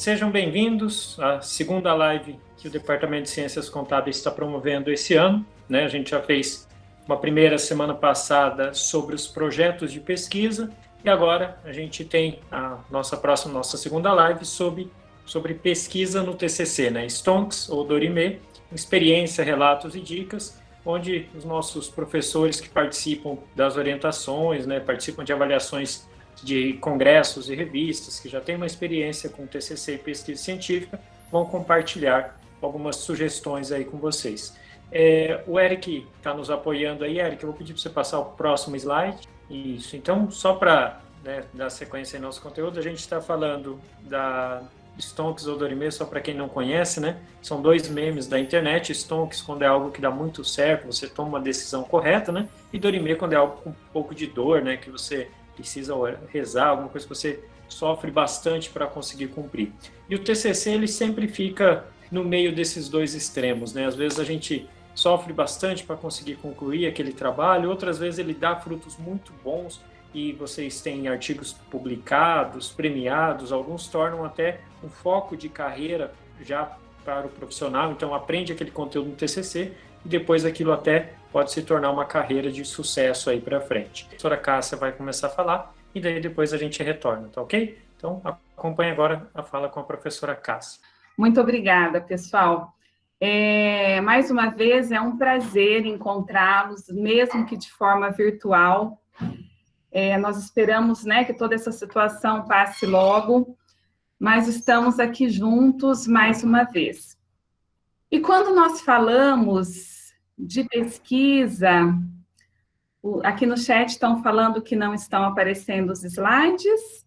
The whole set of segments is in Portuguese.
Sejam bem-vindos à segunda live que o Departamento de Ciências Contábeis está promovendo esse ano, né? A gente já fez uma primeira semana passada sobre os projetos de pesquisa e agora a gente tem a nossa segunda live sobre pesquisa no TCC, né? Stonks ou Dorime, experiência, relatos e dicas, onde os nossos professores que participam das orientações, né, participam de avaliações de congressos e revistas, que já têm uma experiência com TCC e pesquisa científica, vão compartilhar algumas sugestões aí com vocês. O Eric está nos apoiando aí. Eric, eu vou pedir para você passar o próximo slide. Isso, então, só para dar sequência em nosso conteúdo, a gente está falando da Stonks ou Dorime, só para quem não conhece, né? São dois memes da internet. Stonks, quando é algo que dá muito certo, você toma uma decisão correta, né? E Dorime, quando é algo com um pouco de dor, né? Que você precisa rezar, alguma coisa que você sofre bastante para conseguir cumprir. E o TCC, ele sempre fica no meio desses dois extremos, né? Às vezes a gente sofre bastante para conseguir concluir aquele trabalho, outras vezes ele dá frutos muito bons e vocês têm artigos publicados, premiados, alguns tornam até um foco de carreira já para o profissional, então aprende aquele conteúdo no TCC e depois aquilo até pode se tornar uma carreira de sucesso aí para frente. A professora Cássia vai começar a falar e daí depois a gente retorna, tá ok? Então, acompanhe agora a fala com a professora Cássia. Muito obrigada, pessoal. Mais uma vez, é um prazer encontrá-los, mesmo que de forma virtual. Nós esperamos, né, que toda essa situação passe logo, mas estamos aqui juntos mais uma vez. E quando nós falamos de pesquisa, aqui no chat estão falando que não estão aparecendo os slides,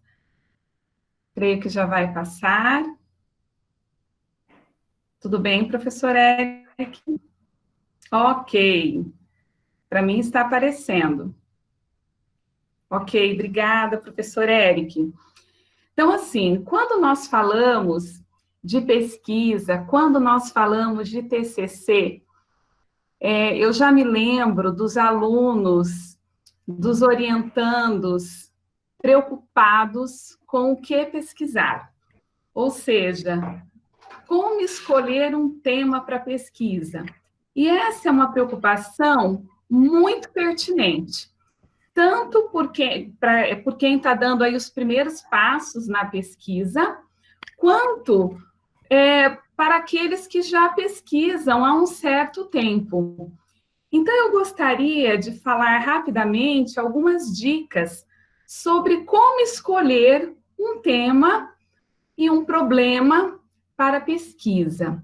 creio que já vai passar. Tudo bem, professor Eric? Ok, para mim está aparecendo. Ok, obrigada, professor Eric. Então, assim, quando nós falamos de pesquisa, quando nós falamos de TCC, eu já me lembro dos alunos, dos orientandos, preocupados com o que pesquisar. Ou seja, como escolher um tema para pesquisa. E essa é uma preocupação muito pertinente, tanto por quem está dando aí os primeiros passos na pesquisa, quanto para aqueles que já pesquisam há um certo tempo. Então, eu gostaria de falar rapidamente algumas dicas sobre como escolher um tema e um problema para pesquisa.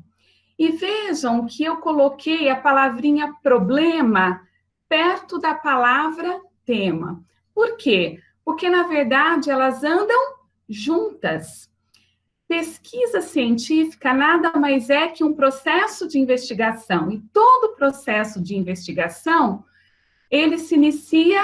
E vejam que eu coloquei a palavrinha problema perto da palavra tema. Por quê? Porque, na verdade, elas andam juntas. Pesquisa científica nada mais é que um processo de investigação. E todo processo de investigação, ele se inicia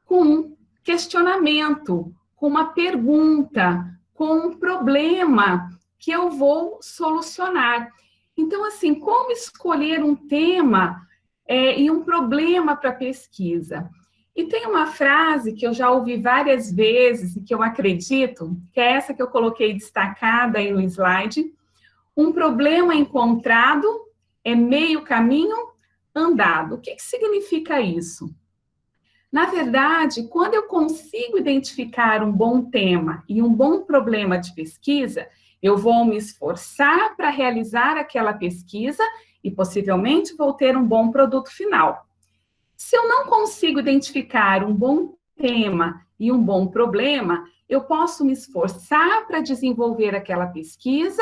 com um questionamento, com uma pergunta, com um problema que eu vou solucionar. Então, assim, como escolher um tema e um problema para pesquisa? E tem uma frase que eu já ouvi várias vezes e que eu acredito, que é essa que eu coloquei destacada aí no slide: um problema encontrado é meio caminho andado. O que significa isso? Na verdade, quando eu consigo identificar um bom tema e um bom problema de pesquisa, eu vou me esforçar para realizar aquela pesquisa e possivelmente vou ter um bom produto final. Se eu não consigo identificar um bom tema e um bom problema, eu posso me esforçar para desenvolver aquela pesquisa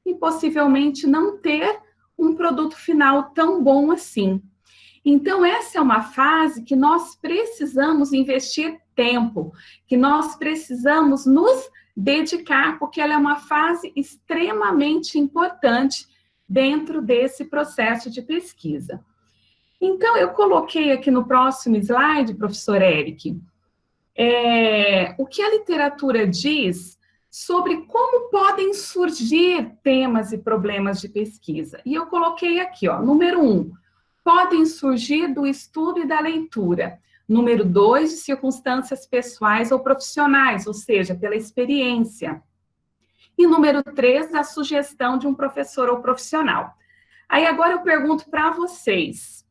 e possivelmente não ter um produto final tão bom assim. Então, essa é uma fase que nós precisamos investir tempo, que nós precisamos nos dedicar, porque ela é uma fase extremamente importante dentro desse processo de pesquisa. Então, eu coloquei aqui no próximo slide, professor Eric, o que a literatura diz sobre como podem surgir temas e problemas de pesquisa. E eu coloquei aqui, ó, número 1, podem surgir do estudo e da leitura. Número 2, de circunstâncias pessoais ou profissionais, ou seja, pela experiência. E número 3, a sugestão de um professor ou profissional. Aí agora eu pergunto para vocês,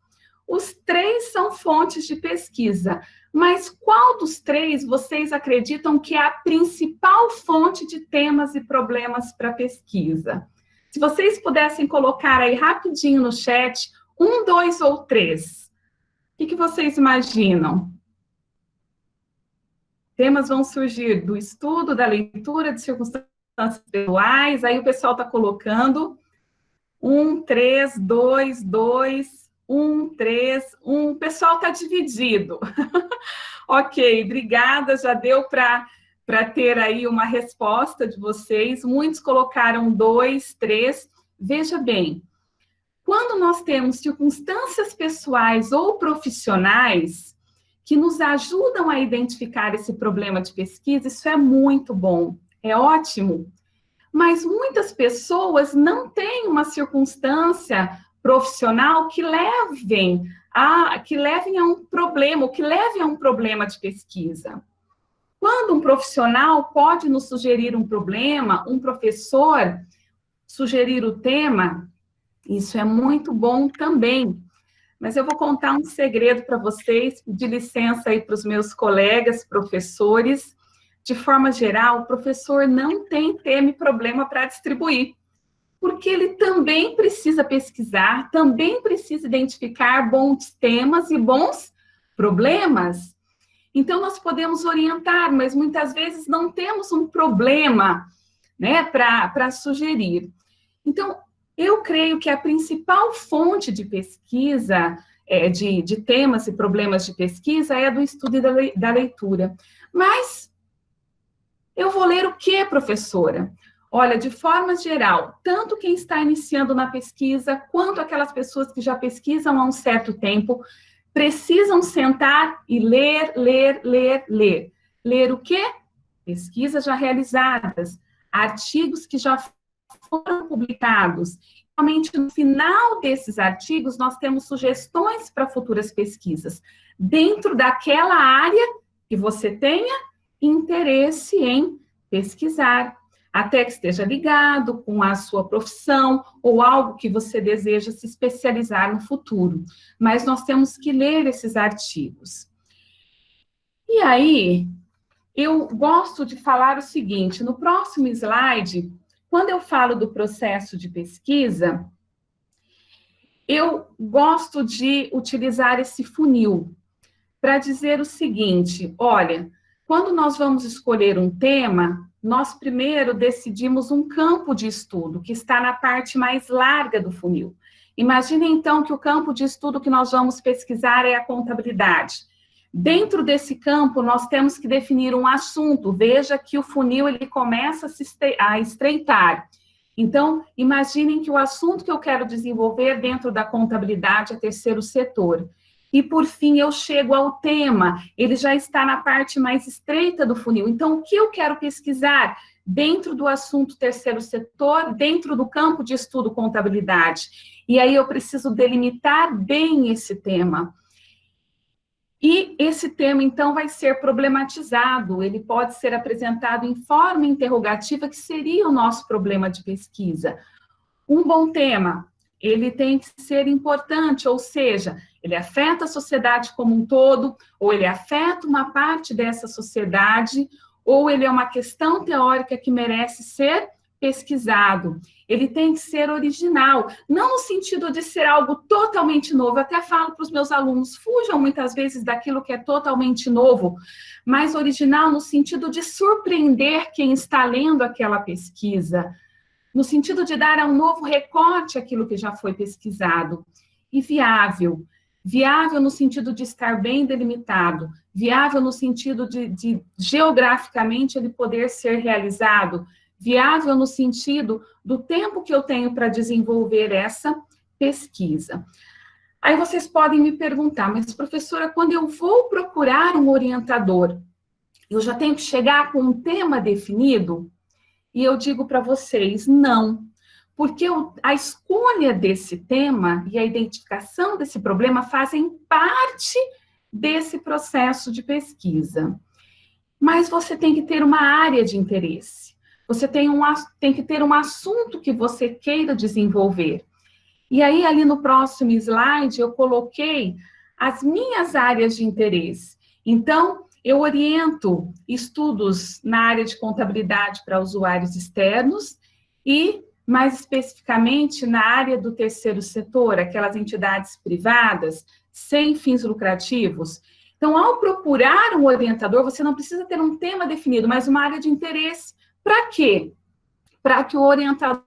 os 3 são fontes de pesquisa, mas qual dos 3 vocês acreditam que é a principal fonte de temas e problemas para pesquisa? Se vocês pudessem colocar aí rapidinho no chat, 1, 2 ou 3, o que vocês imaginam? Temas vão surgir do estudo, da leitura, de circunstâncias pessoais, aí o pessoal está colocando 1, 3, 2, 2, 1, 3, 1, o pessoal está dividido. Ok, obrigada, já deu para ter aí uma resposta de vocês, muitos colocaram 2, 3, veja bem, quando nós temos circunstâncias pessoais ou profissionais que nos ajudam a identificar esse problema de pesquisa, isso é muito bom, é ótimo. Mas muitas pessoas não têm uma circunstância profissional que levem a um problema, ou que leve a um problema de pesquisa. Quando um profissional pode nos sugerir um problema, um professor sugerir o tema, isso é muito bom também. Mas eu vou contar um segredo para vocês, pedir licença aí para os meus colegas, professores. De forma geral, o professor não tem tema e problema para distribuir, porque ele também precisa pesquisar, também precisa identificar bons temas e bons problemas. Então, nós podemos orientar, mas muitas vezes não temos um problema, né, para sugerir. Então, eu creio que a principal fonte de pesquisa, de temas e problemas de pesquisa, é do estudo e da leitura. Mas eu vou ler o quê, professora? Olha, de forma geral, tanto quem está iniciando na pesquisa, quanto aquelas pessoas que já pesquisam há um certo tempo, precisam sentar e ler. Ler o quê? Pesquisas já realizadas, artigos que já foram publicados. Somente no final desses artigos, nós temos sugestões para futuras pesquisas, dentro daquela área que você tenha interesse em pesquisar, até que esteja ligado com a sua profissão ou algo que você deseja se especializar no futuro. Mas nós temos que ler esses artigos. E aí, eu gosto de falar o seguinte, no próximo slide, quando eu falo do processo de pesquisa, eu gosto de utilizar esse funil para dizer o seguinte, olha, quando nós vamos escolher um tema, nós primeiro decidimos um campo de estudo, que está na parte mais larga do funil. Imagine, então, que o campo de estudo que nós vamos pesquisar é a contabilidade. Dentro desse campo, nós temos que definir um assunto. Veja que o funil ele começa a estreitar. Então, imaginem que o assunto que eu quero desenvolver dentro da contabilidade é terceiro setor. E, por fim, eu chego ao tema, ele já está na parte mais estreita do funil. Então, o que eu quero pesquisar dentro do assunto terceiro setor, dentro do campo de estudo contabilidade? E aí eu preciso delimitar bem esse tema. E esse tema, então, vai ser problematizado, ele pode ser apresentado em forma interrogativa, que seria o nosso problema de pesquisa. Um bom tema, ele tem que ser importante, ou seja, ele afeta a sociedade como um todo, ou ele afeta uma parte dessa sociedade, ou ele é uma questão teórica que merece ser pesquisado. Ele tem que ser original, não no sentido de ser algo totalmente novo. Eu até falo para os meus alunos, fujam muitas vezes daquilo que é totalmente novo, mas original no sentido de surpreender quem está lendo aquela pesquisa, no sentido de dar um novo recorte àquilo que já foi pesquisado. E viável. Viável no sentido de estar bem delimitado, viável no sentido de geograficamente ele poder ser realizado, viável no sentido do tempo que eu tenho para desenvolver essa pesquisa. Aí vocês podem me perguntar, mas professora, quando eu vou procurar um orientador, eu já tenho que chegar com um tema definido? E eu digo para vocês, não. Porque a escolha desse tema e a identificação desse problema fazem parte desse processo de pesquisa. Mas você tem que ter uma área de interesse. você tem que ter um assunto que você queira desenvolver. E aí, ali no próximo slide, eu coloquei as minhas áreas de interesse. Então, eu oriento estudos na área de contabilidade para usuários externos e, mais especificamente, na área do terceiro setor, aquelas entidades privadas, sem fins lucrativos. Então, ao procurar um orientador, você não precisa ter um tema definido, mas uma área de interesse. Para quê? Para que o orientador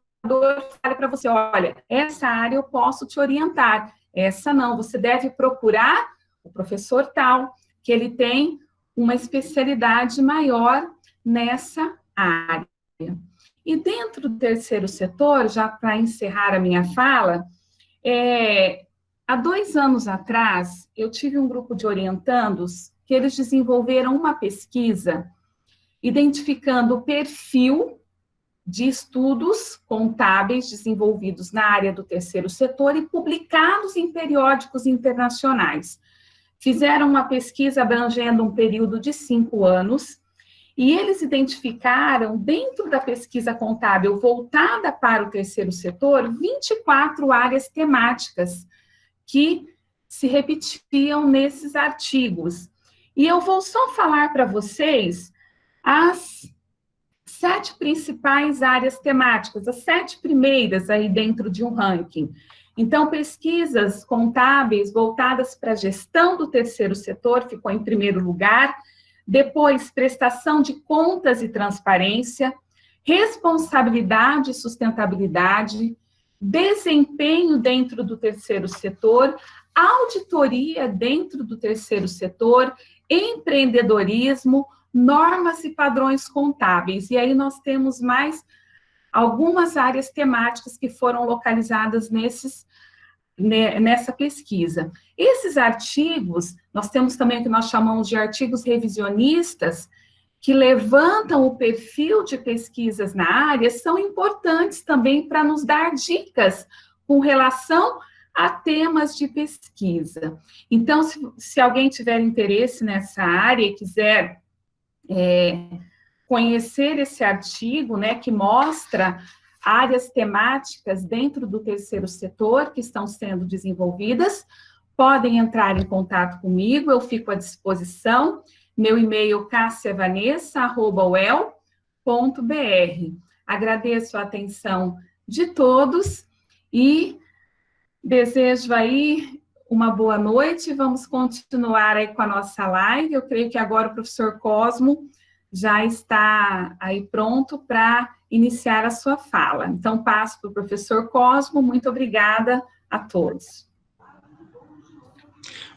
fale para você, olha, essa área eu posso te orientar, essa não, você deve procurar o professor tal, que ele tem uma especialidade maior nessa área. E dentro do terceiro setor, já para encerrar a minha fala, há 2 anos atrás, eu tive um grupo de orientandos que eles desenvolveram uma pesquisa identificando o perfil de estudos contábeis desenvolvidos na área do terceiro setor e publicados em periódicos internacionais. Fizeram uma pesquisa abrangendo um período de 5 anos, e eles identificaram, dentro da pesquisa contábil voltada para o terceiro setor, 24 áreas temáticas que se repetiam nesses artigos. E eu vou só falar para vocês as 7 principais áreas temáticas, as 7 primeiras aí dentro de um ranking. Então, pesquisas contábeis voltadas para a gestão do terceiro setor ficou em primeiro lugar, depois prestação de contas e transparência, responsabilidade e sustentabilidade, desempenho dentro do terceiro setor, auditoria dentro do terceiro setor, empreendedorismo, normas e padrões contábeis. E aí nós temos mais algumas áreas temáticas que foram localizadas nessa pesquisa. Esses artigos, nós temos também o que nós chamamos de artigos revisionistas, que levantam o perfil de pesquisas na área, são importantes também para nos dar dicas com relação a temas de pesquisa. Então, se alguém tiver interesse nessa área e quiser conhecer esse artigo, né, que mostra áreas temáticas dentro do terceiro setor que estão sendo desenvolvidas, podem entrar em contato comigo, eu fico à disposição. Meu e-mail, cassiavanessa@uel.br. Agradeço a atenção de todos e desejo aí uma boa noite. Vamos continuar aí com a nossa live. Eu creio que agora o professor Cosmo já está aí pronto para iniciar a sua fala. Então, passo para o professor Cosmo. Muito obrigada a todos.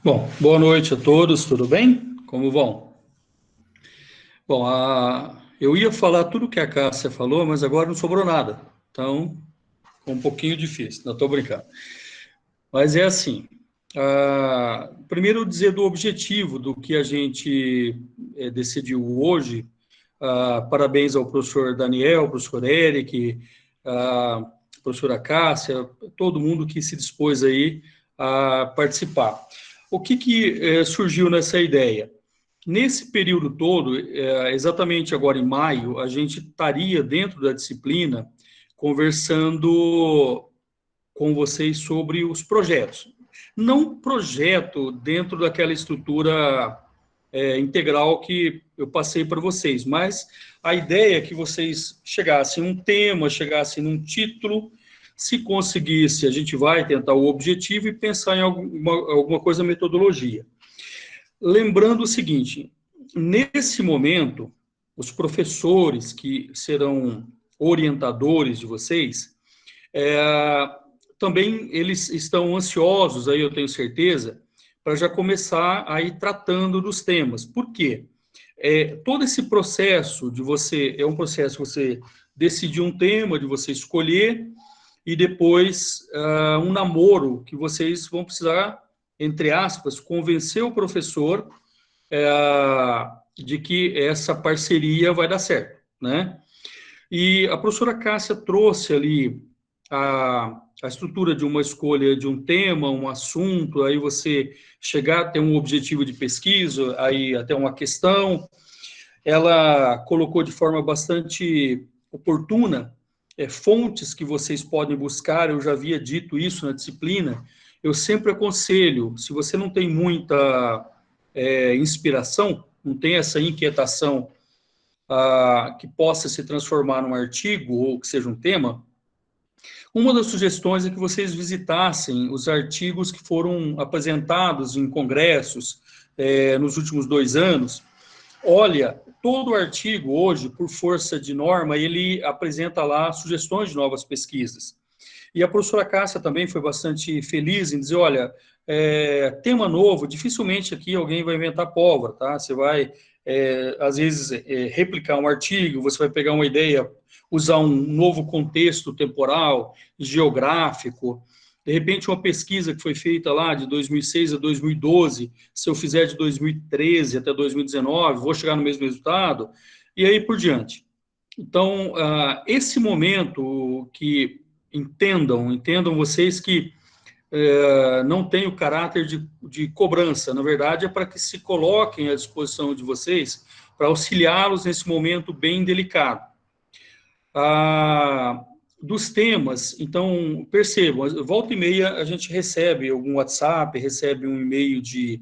Bom, boa noite a todos, tudo bem? Como vão? Bom, eu ia falar tudo que a Cássia falou, mas agora não sobrou nada. Então, ficou um pouquinho difícil, não estou brincando. Mas é assim, primeiro dizer do objetivo do que a gente decidiu hoje. Parabéns ao professor Daniel, professor Eric, professora Cássia, todo mundo que se dispôs aí a participar. O que surgiu nessa ideia? Nesse período todo, exatamente agora em maio, a gente estaria dentro da disciplina conversando com vocês sobre os projetos. Não projeto dentro daquela estrutura integral que eu passei para vocês, mas a ideia é que vocês chegassem a um tema, chegassem num título. Se conseguisse, a gente vai tentar o objetivo e pensar em alguma coisa, metodologia. Lembrando o seguinte, nesse momento, os professores que serão orientadores de vocês, também eles estão ansiosos, aí eu tenho certeza, para já começar a ir tratando dos temas. Por quê? Todo esse processo de você, é um processo de você decidir um tema, de você escolher, e depois um namoro que vocês vão precisar, entre aspas, convencer o professor de que essa parceria vai dar certo, né? E a professora Cássia trouxe ali a estrutura de uma escolha de um tema, um assunto, aí você chegar a ter um objetivo de pesquisa, aí até uma questão. Ela colocou de forma bastante oportuna, fontes que vocês podem buscar, eu já havia dito isso na disciplina, eu sempre aconselho, se você não tem muita inspiração, não tem essa inquietação que possa se transformar num artigo ou que seja um tema, uma das sugestões é que vocês visitassem os artigos que foram apresentados em congressos nos últimos 2 anos. Olha, todo artigo hoje, por força de norma, ele apresenta lá sugestões de novas pesquisas. E a professora Cássia também foi bastante feliz em dizer, olha, tema novo, dificilmente aqui alguém vai inventar pólvora, tá? Você vai, às vezes, replicar um artigo, você vai pegar uma ideia, usar um novo contexto temporal, geográfico. De repente, uma pesquisa que foi feita lá de 2006 a 2012, se eu fizer de 2013 até 2019, vou chegar no mesmo resultado, e aí por diante. Então, esse momento que entendam vocês que não tem o caráter de cobrança, na verdade, é para que se coloquem à disposição de vocês para auxiliá-los nesse momento bem delicado. Dos temas, então, percebam, volta e meia a gente recebe algum WhatsApp, recebe um e-mail de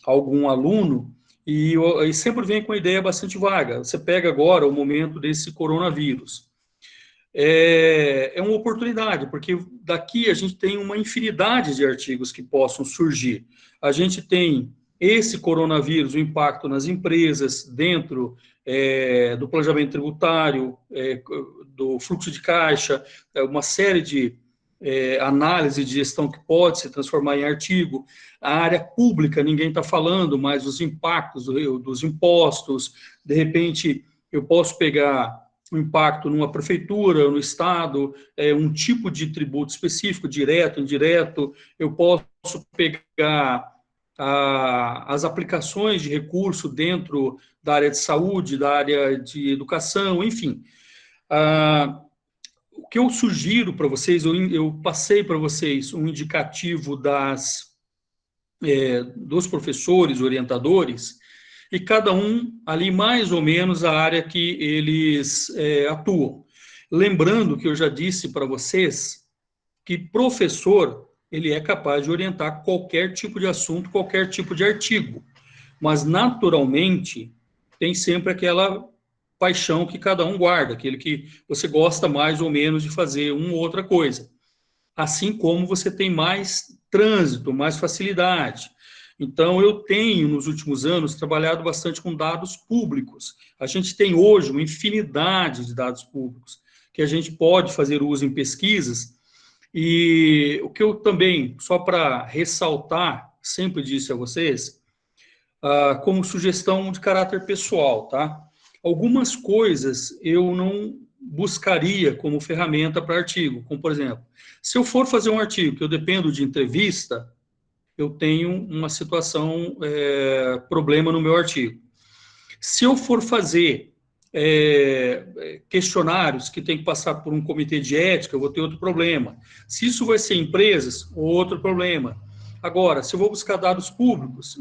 algum aluno, e sempre vem com uma ideia bastante vaga. Você pega agora o momento desse coronavírus. É uma oportunidade, porque daqui a gente tem uma infinidade de artigos que possam surgir. A gente tem esse coronavírus, o impacto nas empresas, dentro do planejamento tributário, do fluxo de caixa, uma série de análise de gestão que pode se transformar em artigo. A área pública, ninguém está falando, mas os impactos dos impostos, de repente, eu posso pegar o impacto numa prefeitura, no estado, um tipo de tributo específico, direto, indireto, eu posso pegar as aplicações de recurso dentro da área de saúde, da área de educação, enfim. O que eu sugiro para vocês, eu passei para vocês um indicativo dos professores, orientadores, e cada um ali mais ou menos a área que eles atuam. Lembrando que eu já disse para vocês que professor, ele é capaz de orientar qualquer tipo de assunto, qualquer tipo de artigo, mas naturalmente tem sempre aquela paixão que cada um guarda, aquele que você gosta mais ou menos de fazer uma ou outra coisa. Assim como você tem mais trânsito, mais facilidade. Então, eu tenho, nos últimos anos, trabalhado bastante com dados públicos. A gente tem hoje uma infinidade de dados públicos que a gente pode fazer uso em pesquisas. E o que eu também, só para ressaltar, sempre disse a vocês, como sugestão de caráter pessoal, tá? Algumas coisas eu não buscaria como ferramenta para artigo, como, por exemplo, se eu for fazer um artigo que eu dependo de entrevista, eu tenho uma situação, problema no meu artigo. Se eu for fazer questionários que tem que passar por um comitê de ética, eu vou ter outro problema. Se isso vai ser empresas, outro problema. Agora, se eu vou buscar dados públicos,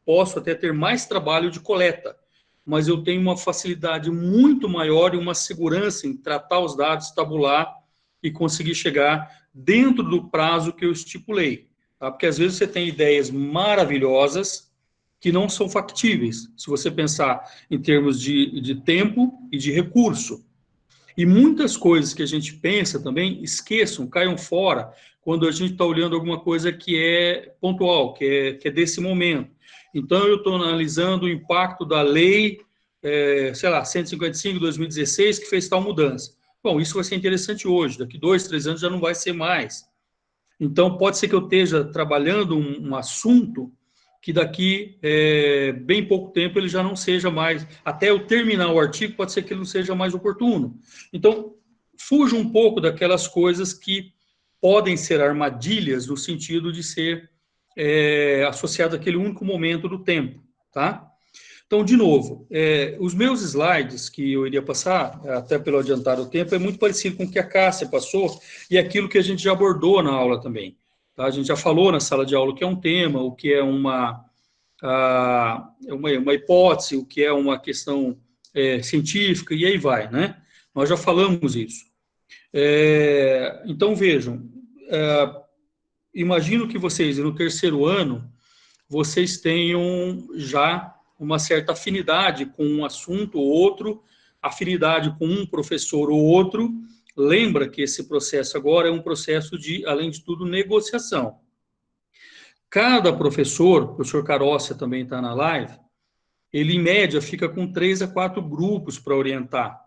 posso até ter mais trabalho de coleta, mas eu tenho uma facilidade muito maior e uma segurança em tratar os dados, tabular e conseguir chegar dentro do prazo que eu estipulei. Tá? Porque às vezes você tem ideias maravilhosas que não são factíveis, se você pensar em termos de tempo e de recurso. E muitas coisas que a gente pensa também, esqueçam, caiam fora, quando a gente está olhando alguma coisa que é pontual, que é desse momento. Então, eu estou analisando o impacto da lei, 155 de 2016, que fez tal mudança. Bom, isso vai ser interessante hoje, daqui 2, 3 anos já não vai ser mais. Então, pode ser que eu esteja trabalhando um assunto que daqui bem pouco tempo ele já não seja mais, até eu terminar o artigo, pode ser que ele não seja mais oportuno. Então, fuja um pouco daquelas coisas que podem ser armadilhas no sentido de ser associado àquele único momento do tempo, tá? Então, de novo, os meus slides que eu iria passar, até pelo adiantar o tempo, é muito parecido com o que a Cássia passou e aquilo que a gente já abordou na aula também. Tá? A gente já falou na sala de aula o que é um tema, o que é uma hipótese, o que é uma questão científica, e aí vai, né? Nós já falamos isso. Então, vejam, imagino que vocês, no terceiro ano, vocês tenham já uma certa afinidade com um assunto ou outro, afinidade com um professor ou outro. Lembra que esse processo agora é um processo de, além de tudo, negociação. Cada professor, o professor Carócia também está na live, ele, em média, fica com 3 a 4 grupos para orientar.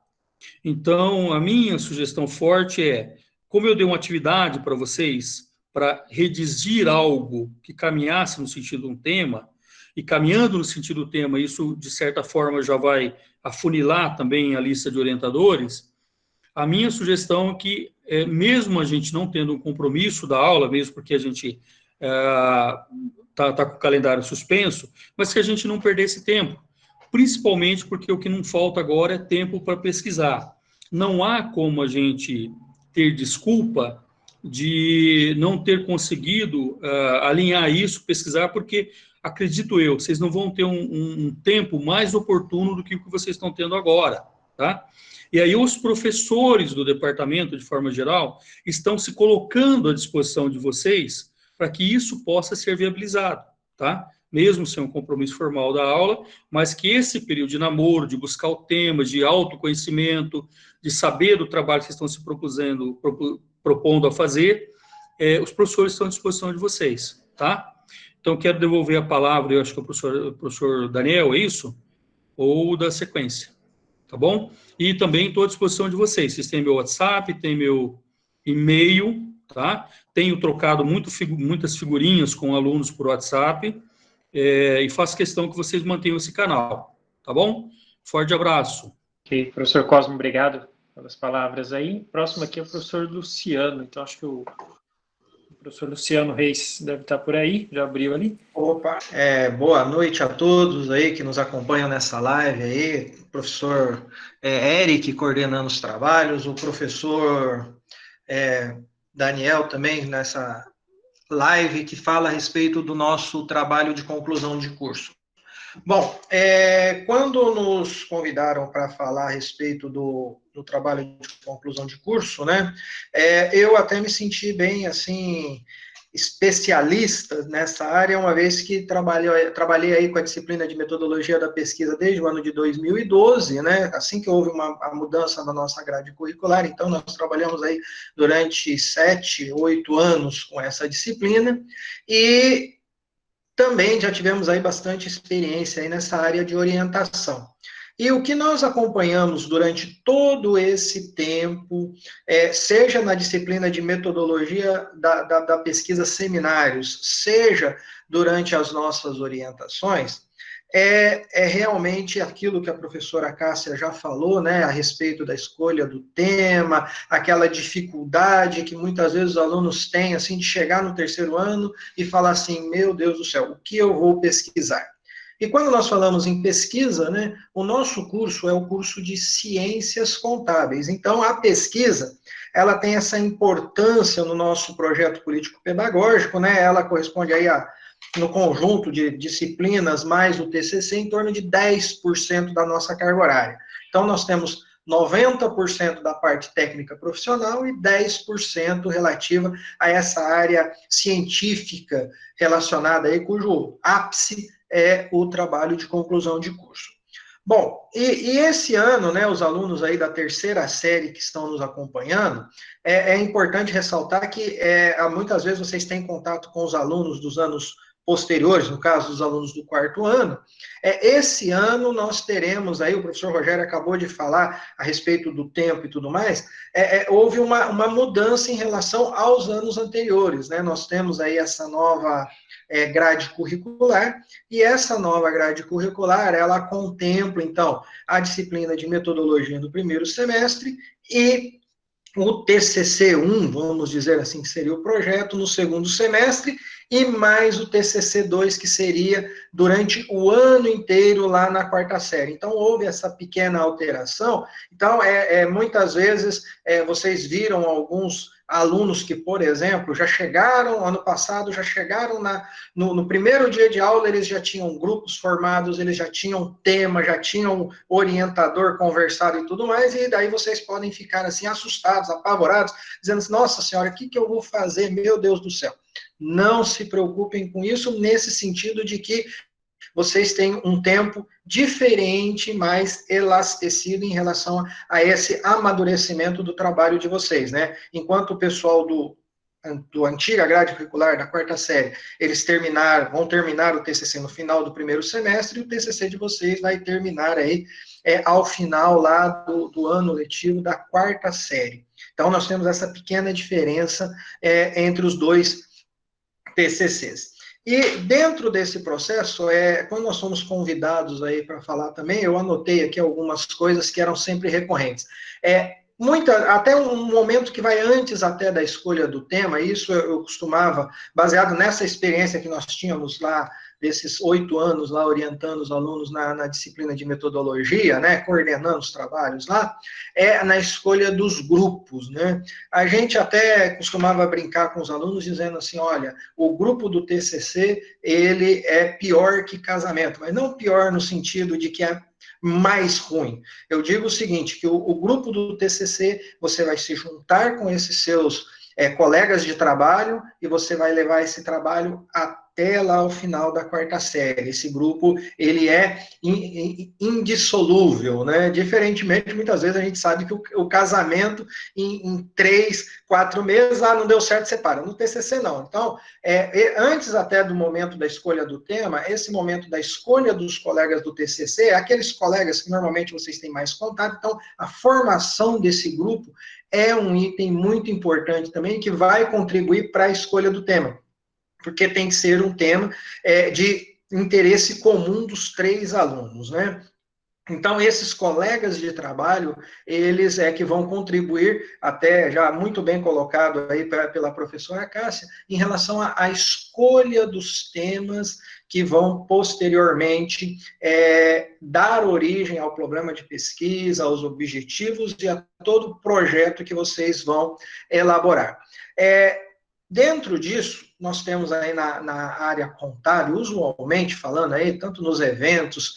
Então, a minha sugestão forte é, como eu dei uma atividade para vocês, para redigir algo que caminhasse no sentido de um tema, e caminhando no sentido do tema, isso, de certa forma, já vai afunilar também a lista de orientadores, a minha sugestão é que, mesmo a gente não tendo um compromisso da aula, mesmo porque a gente tá com o calendário suspenso, mas que a gente não perdesse tempo, principalmente porque o que não falta agora é tempo para pesquisar. Não há como a gente ter desculpa de não ter conseguido alinhar isso, pesquisar, porque, acredito eu, vocês não vão ter um tempo mais oportuno do que o que vocês estão tendo agora, tá? E aí os professores do departamento, de forma geral, estão se colocando à disposição de vocês para que isso possa ser viabilizado, tá? Mesmo sem um compromisso formal da aula, mas que esse período de namoro, de buscar o tema, de autoconhecimento, de saber do trabalho que vocês estão se propondo a fazer, os professores estão à disposição de vocês, tá? Então, quero devolver a palavra, eu acho que é o professor Daniel, é isso? Ou da sequência, tá bom? E também estou à disposição de vocês. Vocês têm meu WhatsApp, tem meu e-mail, tá? Tenho trocado muitas figurinhas com alunos por WhatsApp, e faço questão que vocês mantenham esse canal, tá bom? Forte abraço. Ok, professor Cosmo, obrigado pelas palavras aí. Próximo aqui é o professor Luciano, então acho que o professor Luciano Reis deve estar por aí, já abriu ali. Opa, boa noite a todos aí que nos acompanham nessa live aí, o professor Eric coordenando os trabalhos, o professor Daniel também nessa live que fala a respeito do nosso trabalho de conclusão de curso. Bom, quando nos convidaram para falar a respeito do trabalho de conclusão de curso, né, eu até me senti bem, assim, especialista nessa área, uma vez que trabalhei aí com a disciplina de metodologia da pesquisa desde o ano de 2012, né, assim que houve a mudança na nossa grade curricular, então nós trabalhamos aí durante 7, 8 anos com essa disciplina, e também já tivemos aí bastante experiência aí nessa área de orientação. E o que nós acompanhamos durante todo esse tempo, seja na disciplina de metodologia da pesquisa seminários, seja durante as nossas orientações, é realmente aquilo que a professora Cássia já falou, né, a respeito da escolha do tema, aquela dificuldade que muitas vezes os alunos têm, assim, de chegar no terceiro ano e falar assim, meu Deus do céu, o que eu vou pesquisar? E quando nós falamos em pesquisa, né, o nosso curso é o curso de Ciências Contábeis. Então, a pesquisa, ela tem essa importância no nosso projeto político-pedagógico, né, ela corresponde aí no conjunto de disciplinas mais o TCC, em torno de 10% da nossa carga horária. Então, nós temos 90% da parte técnica profissional e 10% relativa a essa área científica relacionada aí, cujo ápice é o trabalho de conclusão de curso. Bom, e esse ano, né, os alunos aí da terceira série que estão nos acompanhando, é importante ressaltar que muitas vezes vocês têm contato com os alunos dos anos posteriores, no caso dos alunos do quarto ano. Esse ano nós teremos aí, o professor Rogério acabou de falar a respeito do tempo e tudo mais, houve uma mudança em relação aos anos anteriores, né? Nós temos aí essa nova grade curricular, e essa nova grade curricular, ela contempla, então, a disciplina de metodologia do primeiro semestre e o TCC1, vamos dizer assim, que seria o projeto, no segundo semestre, e mais o TCC2, que seria durante o ano inteiro lá na quarta série. Então, houve essa pequena alteração. Então, muitas vezes, vocês viram alguns alunos que, por exemplo, já chegaram, ano passado, já chegaram no primeiro dia de aula, eles já tinham grupos formados, eles já tinham tema, já tinham orientador conversado e tudo mais, e daí vocês podem ficar assim, assustados, apavorados, dizendo assim, nossa senhora, o que eu vou fazer, meu Deus do céu. Não se preocupem com isso, nesse sentido de que vocês têm um tempo diferente, mais elastecido em relação a esse amadurecimento do trabalho de vocês, né? Enquanto o pessoal do antiga grade curricular, da quarta série, eles vão terminar o TCC no final do primeiro semestre, e o TCC de vocês vai terminar aí ao final lá do ano letivo da quarta série. Então, nós temos essa pequena diferença entre os dois TCCs. E dentro desse processo, quando nós somos convidados aí para falar também, eu anotei aqui algumas coisas que eram sempre recorrentes. Até um momento que vai antes até da escolha do tema, isso eu costumava, baseado nessa experiência que nós tínhamos lá, desses 8 anos lá, orientando os alunos na disciplina de metodologia, né, coordenando os trabalhos lá, na escolha dos grupos, né. A gente até costumava brincar com os alunos, dizendo assim, olha, o grupo do TCC, ele é pior que casamento, mas não pior no sentido de que é mais ruim. Eu digo o seguinte, que o grupo do TCC, você vai se juntar com esses seus colegas de trabalho e você vai levar esse trabalho até lá ao final da quarta série. Esse grupo, ele é indissolúvel, né? Diferentemente, muitas vezes a gente sabe que o casamento em 3, 4 meses, não deu certo, separa. No TCC, não. Então, antes até do momento da escolha do tema, esse momento da escolha dos colegas do TCC, aqueles colegas que normalmente vocês têm mais contato, então, a formação desse grupo é um item muito importante também, que vai contribuir para a escolha do tema, porque tem que ser um tema de interesse comum dos 3 alunos, né? Então, esses colegas de trabalho, eles que vão contribuir, até já muito bem colocado aí pela professora Cássia, em relação à escolha dos temas que vão posteriormente dar origem ao problema de pesquisa, aos objetivos e a todo o projeto que vocês vão elaborar. Dentro disso, nós temos aí na área contábil, usualmente falando aí, tanto nos eventos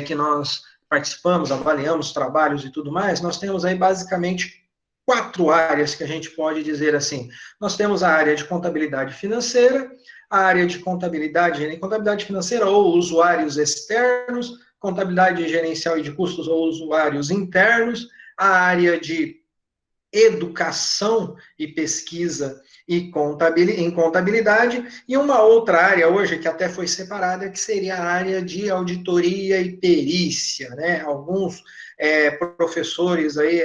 que nós participamos, avaliamos trabalhos e tudo mais, nós temos aí basicamente 4 áreas que a gente pode dizer assim. Nós temos a área de contabilidade financeira, a área de contabilidade financeira ou usuários externos, contabilidade gerencial e de custos ou usuários internos, a área de educação e pesquisa em contabilidade, e uma outra área hoje, que até foi separada, que seria a área de auditoria e perícia, né? Alguns professores aí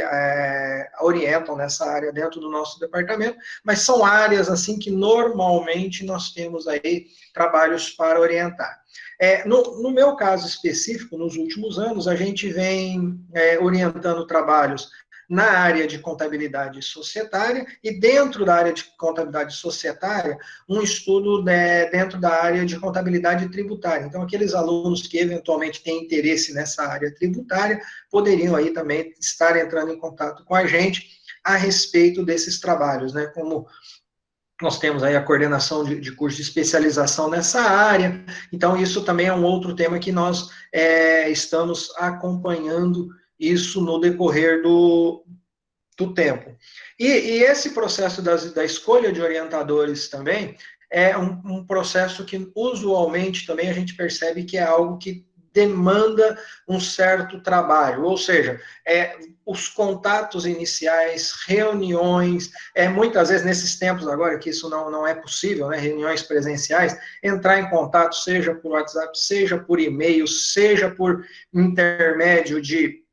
orientam nessa área dentro do nosso departamento, mas são áreas, assim, que normalmente nós temos aí trabalhos para orientar. No meu caso específico, nos últimos anos, a gente vem orientando trabalhos na área de contabilidade societária, e dentro da área de contabilidade societária, um estudo dentro da área de contabilidade tributária. Então, aqueles alunos que eventualmente têm interesse nessa área tributária, poderiam aí também estar entrando em contato com a gente a respeito desses trabalhos, né? Como nós temos aí a coordenação de curso de especialização nessa área, então isso também é um outro tema que nós estamos acompanhando isso no decorrer do tempo. E esse processo da escolha de orientadores também é um processo que usualmente também a gente percebe que é algo que demanda um certo trabalho, ou seja, os contatos iniciais, reuniões, muitas vezes nesses tempos agora que isso não é possível, né, reuniões presenciais, entrar em contato, seja por WhatsApp, seja por e-mail, seja por intermédio de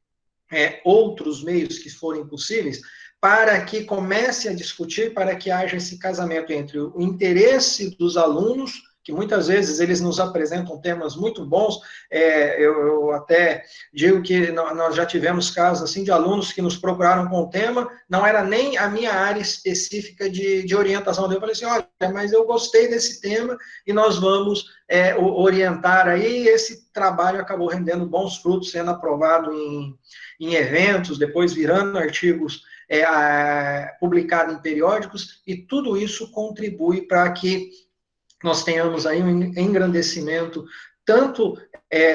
outros meios que forem possíveis, para que comece a discutir, para que haja esse casamento entre o interesse dos alunos que muitas vezes eles nos apresentam temas muito bons. Eu até digo que nós já tivemos casos assim de alunos que nos procuraram com o tema, não era nem a minha área específica de orientação. Eu falei assim, olha, mas eu gostei desse tema e nós vamos orientar aí. Esse trabalho acabou rendendo bons frutos, sendo aprovado em eventos, depois virando artigos publicado em periódicos, e tudo isso contribui para que nós tenhamos aí um engrandecimento tanto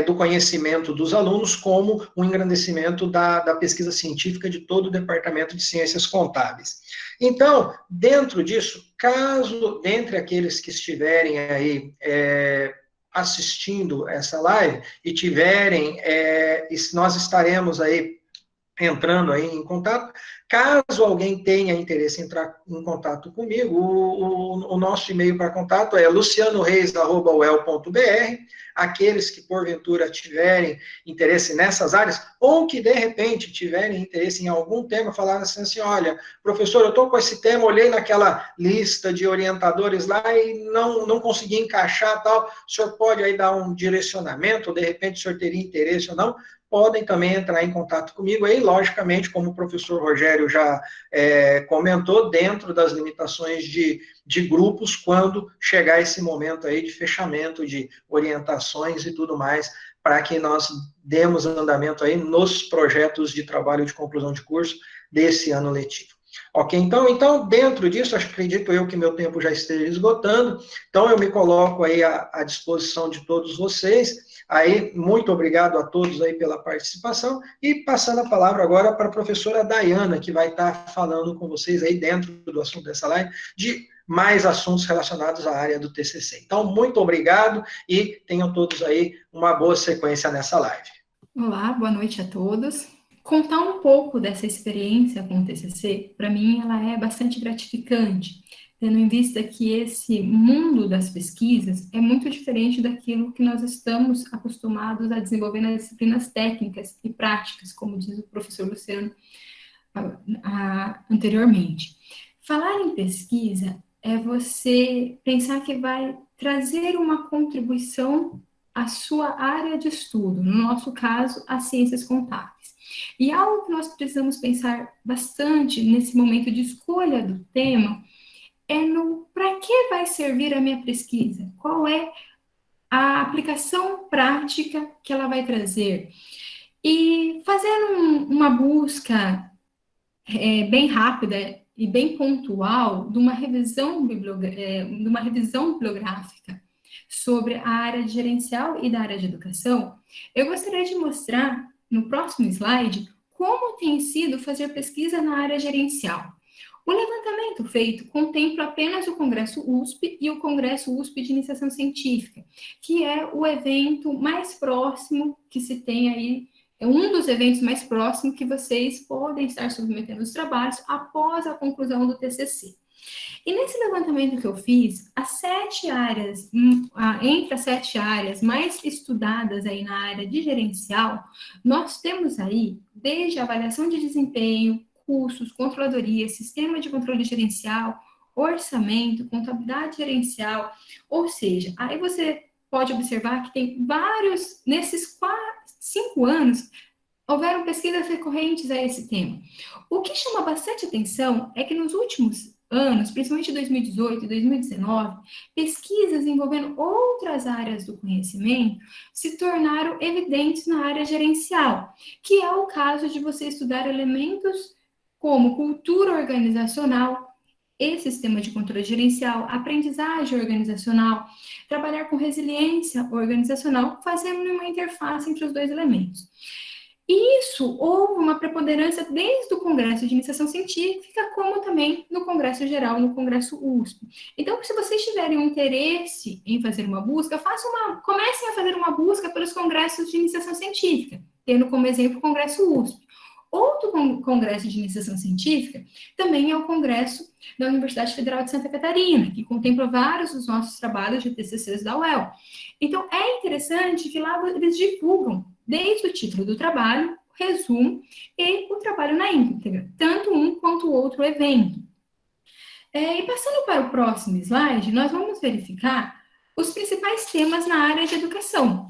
do conhecimento dos alunos, como um engrandecimento da pesquisa científica de todo o Departamento de Ciências Contábeis. Então, dentro disso, caso, dentre aqueles que estiverem aí assistindo essa live, e tiverem, nós estaremos aí entrando aí em contato. Caso alguém tenha interesse em entrar em contato comigo, o nosso e-mail para contato é lucianoreis@uel.br. Aqueles que porventura tiverem interesse nessas áreas, ou que de repente tiverem interesse em algum tema, falar assim, olha, professor, eu estou com esse tema, olhei naquela lista de orientadores lá e não consegui encaixar tal, o senhor pode aí dar um direcionamento, ou de repente o senhor teria interesse ou não? Podem também entrar em contato comigo aí, logicamente, como o professor Rogério já comentou, dentro das limitações de grupos, quando chegar esse momento aí de fechamento de orientações e tudo mais, para que nós demos andamento aí nos projetos de trabalho de conclusão de curso desse ano letivo. Ok, então dentro disso, acredito eu que meu tempo já esteja esgotando, então eu me coloco aí à disposição de todos vocês. Aí, muito obrigado a todos aí pela participação, e passando a palavra agora para a professora Dayana, que vai estar falando com vocês aí dentro do assunto dessa live, de mais assuntos relacionados à área do TCC. Então, muito obrigado e tenham todos aí uma boa sequência nessa live. Olá, boa noite a todos. Contar um pouco dessa experiência com o TCC, para mim, ela é bastante gratificante, tendo em vista que esse mundo das pesquisas é muito diferente daquilo que nós estamos acostumados a desenvolver nas disciplinas técnicas e práticas, como diz o professor Luciano anteriormente. Falar em pesquisa é você pensar que vai trazer uma contribuição à sua área de estudo, no nosso caso, as ciências contábeis. E algo que nós precisamos pensar bastante nesse momento de escolha do tema é no para que vai servir a minha pesquisa, qual é a aplicação prática que ela vai trazer. E fazendo uma busca bem rápida e bem pontual de uma revisão bibliográfica sobre a área de gerencial e da área de educação, eu gostaria de mostrar no próximo slide como tem sido fazer pesquisa na área gerencial. O levantamento feito contempla apenas o Congresso USP e o Congresso USP de Iniciação Científica, que é o evento mais próximo que se tem aí, é um dos eventos mais próximos que vocês podem estar submetendo os trabalhos após a conclusão do TCC. E nesse levantamento que eu fiz, entre as 7 áreas mais estudadas aí na área de gerencial, nós temos aí desde avaliação de desempenho, custos, controladoria, sistema de controle gerencial, orçamento, contabilidade gerencial, ou seja, aí você pode observar que tem vários, nesses 5 anos, houveram pesquisas recorrentes a esse tema. O que chama bastante atenção é que nos últimos anos, principalmente 2018 e 2019, pesquisas envolvendo outras áreas do conhecimento se tornaram evidentes na área gerencial, que é o caso de você estudar elementos como cultura organizacional e sistema de controle gerencial, aprendizagem organizacional, trabalhar com resiliência organizacional, fazendo uma interface entre os dois elementos. E isso houve uma preponderância desde o Congresso de Iniciação Científica, como também no Congresso Geral, no Congresso USP. Então, se vocês tiverem um interesse em fazer uma busca, comecem a fazer uma busca pelos congressos de iniciação científica, tendo como exemplo o Congresso USP. Outro congresso de iniciação científica também é o Congresso da Universidade Federal de Santa Catarina, que contempla vários dos nossos trabalhos de TCCs da UEL. Então, é interessante que lá eles divulgam, desde o título do trabalho, o resumo e o trabalho na íntegra, tanto um quanto o outro evento. E passando para o próximo slide, nós vamos verificar os principais temas na área de educação.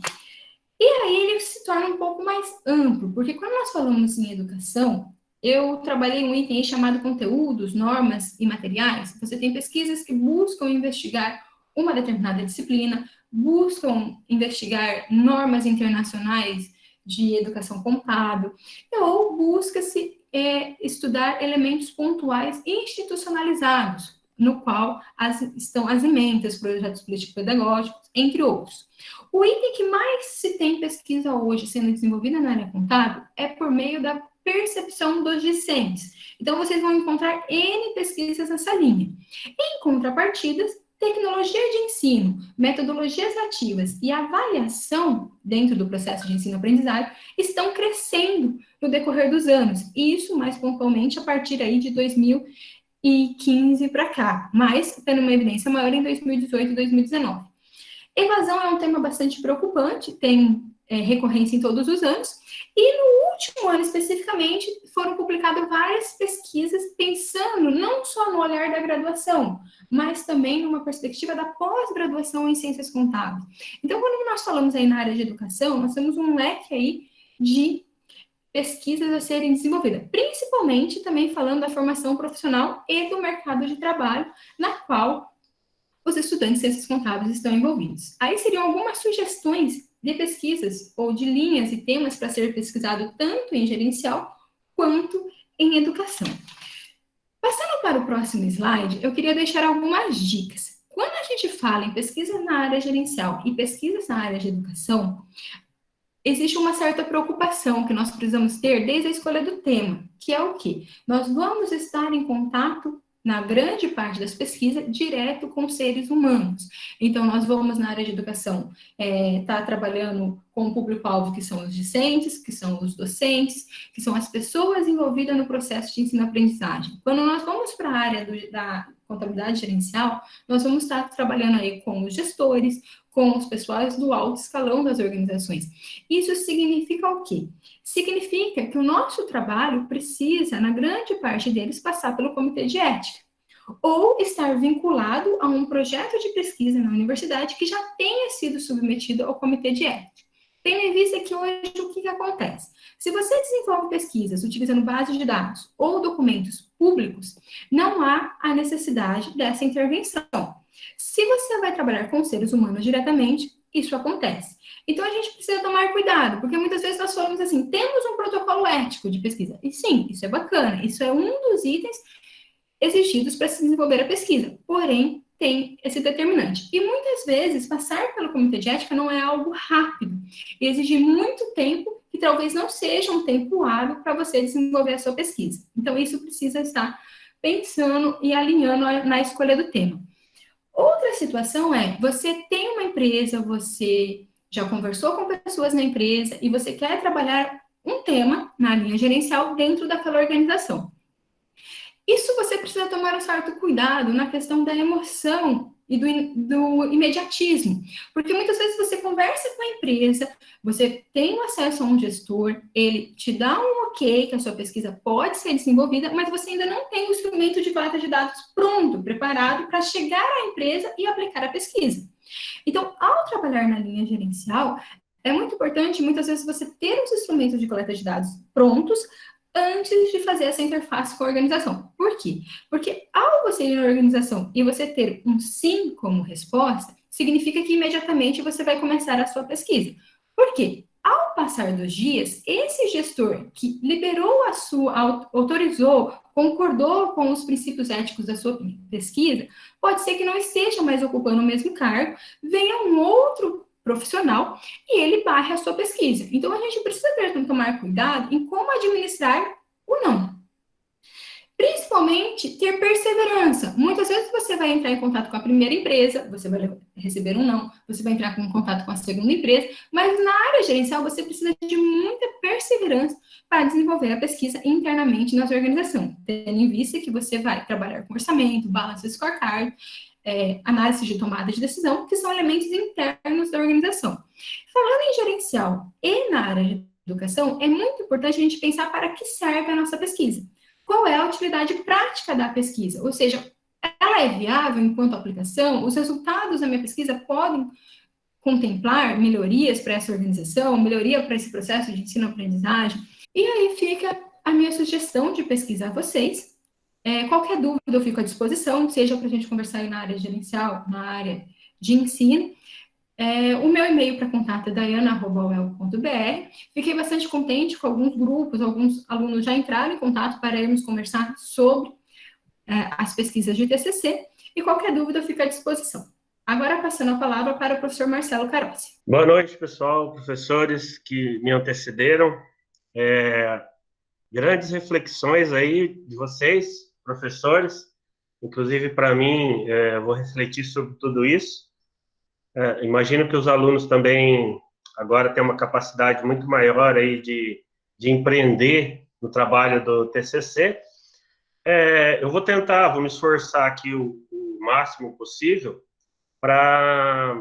E aí ele se torna um pouco mais amplo, porque quando nós falamos em educação, eu trabalhei um item chamado conteúdos, normas e materiais. Você tem pesquisas que buscam investigar uma determinada disciplina, buscam investigar normas internacionais de educação contábil, ou busca-se estudar elementos pontuais institucionalizados, no qual estão as emendas, projetos político-pedagógicos, entre outros. O item que mais se tem pesquisa hoje sendo desenvolvida na área contábil é por meio da percepção dos discentes. Então, vocês vão encontrar N pesquisas nessa linha. Em contrapartidas, tecnologia de ensino, metodologias ativas e avaliação dentro do processo de ensino-aprendizagem estão crescendo no decorrer dos anos, e isso mais pontualmente a partir aí de 2015 para cá, mas tendo uma evidência maior em 2018 e 2019. Evasão é um tema bastante preocupante, tem recorrência em todos os anos, e no último ano especificamente foram publicadas várias pesquisas pensando não só no olhar da graduação, mas também numa perspectiva da pós-graduação em ciências contábeis. Então, quando nós falamos aí na área de educação, nós temos um leque aí de pesquisas a serem desenvolvidas, principalmente também falando da formação profissional e do mercado de trabalho, na qual os estudantes de ciências contábeis estão envolvidos. Aí seriam algumas sugestões de pesquisas ou de linhas e temas para ser pesquisado tanto em gerencial quanto em educação. Passando para o próximo slide, eu queria deixar algumas dicas. Quando a gente fala em pesquisa na área gerencial e pesquisas na área de educação, existe uma certa preocupação que nós precisamos ter desde a escolha do tema, que é o quê? Nós vamos estar em contato, na grande parte das pesquisas, direto com seres humanos. Então, nós vamos, na área de educação, estar trabalhando com o público-alvo, que são os discentes, que são os docentes, que são as pessoas envolvidas no processo de ensino-aprendizagem. Quando nós vamos para a área da contabilidade gerencial, nós vamos estar trabalhando aí com os gestores, com os pessoais do alto escalão das organizações. Isso significa o quê? Significa que o nosso trabalho precisa, na grande parte deles, passar pelo comitê de ética, ou estar vinculado a um projeto de pesquisa na universidade que já tenha sido submetido ao comitê de ética. Tendo em vista que hoje o que acontece? Se você desenvolve pesquisas utilizando bases de dados ou documentos públicos, não há a necessidade dessa intervenção. Se você vai trabalhar com seres humanos diretamente, isso acontece. Então, a gente precisa tomar cuidado, porque muitas vezes nós falamos assim, temos um protocolo ético de pesquisa. E sim, isso é bacana, isso é um dos itens exigidos para se desenvolver a pesquisa. Porém, tem esse determinante. E muitas vezes, passar pelo comitê de ética não é algo rápido. E exige muito tempo, que talvez não seja um tempo hábil para você desenvolver a sua pesquisa. Então, isso precisa estar pensando e alinhando na escolha do tema. Outra situação é, você tem uma empresa, você já conversou com pessoas na empresa e você quer trabalhar um tema na linha gerencial dentro daquela organização. Isso você precisa tomar um certo cuidado na questão da emoção e do imediatismo, porque muitas vezes você conversa com a empresa, você tem acesso a um gestor, ele te dá um ok que a sua pesquisa pode ser desenvolvida, mas você ainda não tem o instrumento de coleta de dados pronto, preparado para chegar à empresa e aplicar a pesquisa. Então, ao trabalhar na linha gerencial, é muito importante, muitas vezes, você ter os instrumentos de coleta de dados prontos antes de fazer essa interface com a organização. Por quê? Porque ao você ir na organização e você ter um sim como resposta, significa que imediatamente você vai começar a sua pesquisa. Por quê? Ao passar dos dias, esse gestor que liberou a sua, autorizou, concordou com os princípios éticos da sua pesquisa, pode ser que não esteja mais ocupando o mesmo cargo, venha um outro profissional e ele barre a sua pesquisa. Então, a gente precisa tomar cuidado em como administrar o não. Principalmente, ter perseverança. Muitas vezes você vai entrar em contato com a primeira empresa, você vai receber um não, você vai entrar em contato com a segunda empresa, mas na área gerencial você precisa de muita perseverança para desenvolver a pesquisa internamente na sua organização, tendo em vista que você vai trabalhar com orçamento, balanço scorecard, análise de tomada de decisão, que são elementos internos da organização. Falando em gerencial e na área de educação, é muito importante a gente pensar para que serve a nossa pesquisa. Qual é a utilidade prática da pesquisa? Ou seja, ela é viável enquanto aplicação? Os resultados da minha pesquisa podem contemplar melhorias para essa organização, melhoria para esse processo de ensino-aprendizagem? E aí fica a minha sugestão de pesquisa a vocês. Qualquer dúvida eu fico à disposição, seja para a gente conversar aí na área gerencial, na área de ensino. O meu e-mail para contato é daiana@uel.br. Fiquei bastante contente com alguns grupos, alguns alunos já entraram em contato para irmos conversar sobre as pesquisas de TCC, e qualquer dúvida eu fico à disposição. Agora, passando a palavra para o professor Marcelo Carossi. Boa noite, pessoal, professores que me antecederam. Grandes reflexões aí de vocês, professores, inclusive para mim, vou refletir sobre tudo isso. Imagino que os alunos também agora têm uma capacidade muito maior aí de empreender no trabalho do TCC. Eu vou me esforçar aqui o máximo possível para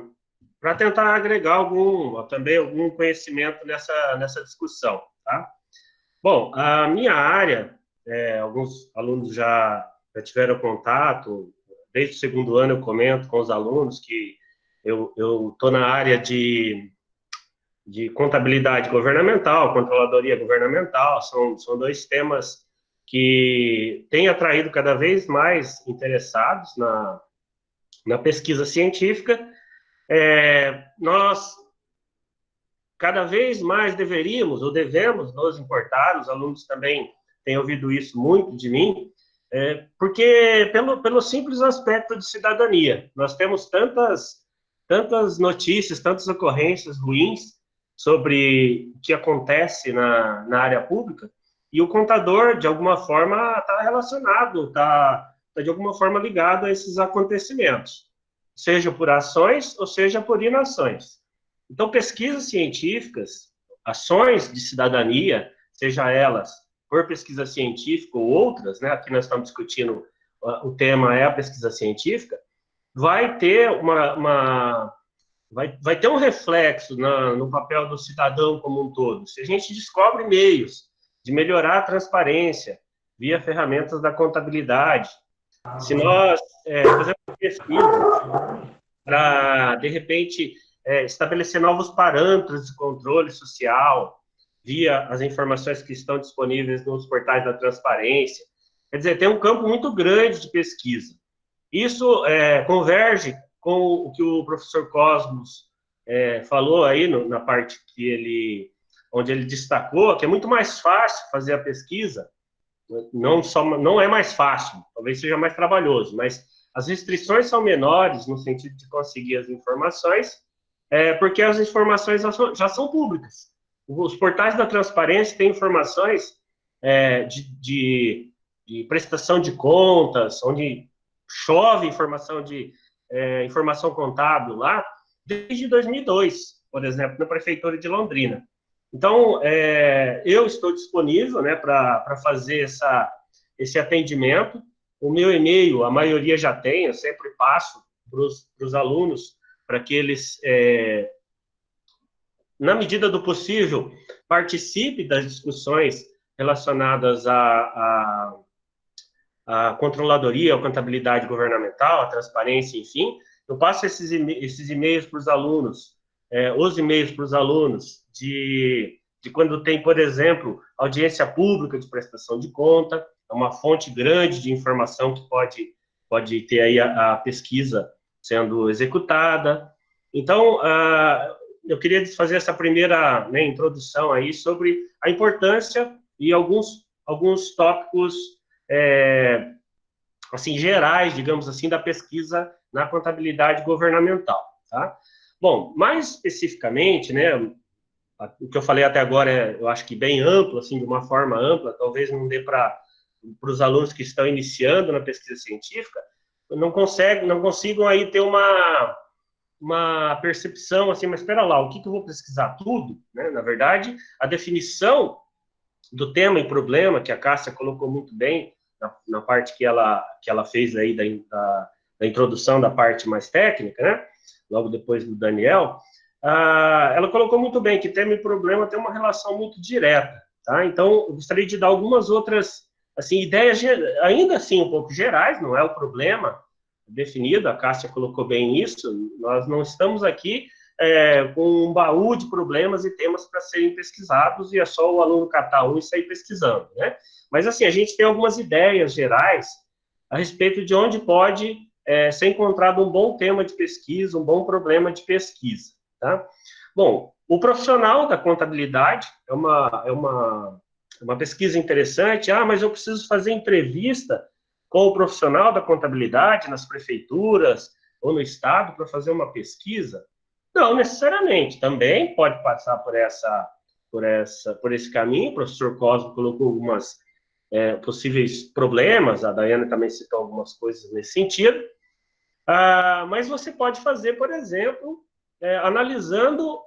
tentar agregar algum conhecimento nessa discussão, tá? Bom, a minha área, alguns alunos já tiveram contato, desde o segundo ano eu comento com os alunos que eu estou na área de contabilidade governamental, controladoria governamental, são dois temas que têm atraído cada vez mais interessados na pesquisa científica. Nós cada vez mais deveríamos ou devemos nos importar, os alunos também têm ouvido isso muito de mim, porque pelo simples aspecto de cidadania, nós temos tantas notícias, tantas ocorrências ruins sobre o que acontece na área pública, e o contador, de alguma forma, está relacionado, está de alguma forma ligado a esses acontecimentos, seja por ações ou seja por inações. Então, pesquisas científicas, ações de cidadania, seja elas por pesquisa científica ou outras, né, aqui nós estamos discutindo, o tema é a pesquisa científica, vai ter vai ter um reflexo no papel do cidadão como um todo. Se a gente descobre meios de melhorar a transparência via ferramentas da contabilidade, se nós fazemos pesquisa para, de repente, estabelecer novos parâmetros de controle social via as informações que estão disponíveis nos portais da transparência, quer dizer, tem um campo muito grande de pesquisa. Isso converge com o que o professor Cosmos falou aí na parte onde ele destacou, que é muito mais fácil fazer a pesquisa, não é mais fácil, talvez seja mais trabalhoso, mas as restrições são menores no sentido de conseguir as informações, porque as informações já são públicas. Os portais da transparência têm informações de prestação de contas, onde chove informação contábil lá, desde 2002, por exemplo, na Prefeitura de Londrina. Então, eu estou disponível, né, para fazer esse atendimento. O meu e-mail, a maioria já tem, eu sempre passo para os alunos, para que eles, na medida do possível, participem das discussões relacionadas à controladoria, à contabilidade governamental, à transparência, enfim. Eu passo esses e-mails para os alunos, os e-mails para os alunos de quando tem, por exemplo, audiência pública de prestação de conta, é uma fonte grande de informação que pode ter aí a pesquisa sendo executada. Então, eu queria fazer essa primeira, né, introdução aí sobre a importância e alguns tópicos assim, gerais, digamos assim, da pesquisa na contabilidade governamental, tá? Bom, mais especificamente, né, o que eu falei até agora eu acho que bem amplo, assim, de uma forma ampla, talvez não dê para os alunos que estão iniciando na pesquisa científica, não consigam aí ter uma percepção assim, mas espera lá, o que eu vou pesquisar? Tudo, né? Na verdade, a definição do tema e problema, que a Cássia colocou muito bem na parte que ela fez aí da introdução da parte mais técnica, né? Logo depois do Daniel, ela colocou muito bem que tema e problema tem uma relação muito direta, tá? Então, eu gostaria de dar algumas outras assim, ideias ainda assim um pouco gerais, não é o problema definido, a Cássia colocou bem isso, nós não estamos aqui com um baú de problemas e temas para serem pesquisados e é só o aluno catar um e sair pesquisando, né? Mas, assim, a gente tem algumas ideias gerais a respeito de onde pode ser encontrado um bom tema de pesquisa, um bom problema de pesquisa, tá? Bom, o profissional da contabilidade é uma pesquisa interessante. Ah, mas eu preciso fazer entrevista com o profissional da contabilidade nas prefeituras ou no estado para fazer uma pesquisa? Não necessariamente. Também pode passar por esse caminho. O professor Cosmo colocou algumas possíveis problemas, a Daiane também citou algumas coisas nesse sentido. Mas você pode fazer, por exemplo, analisando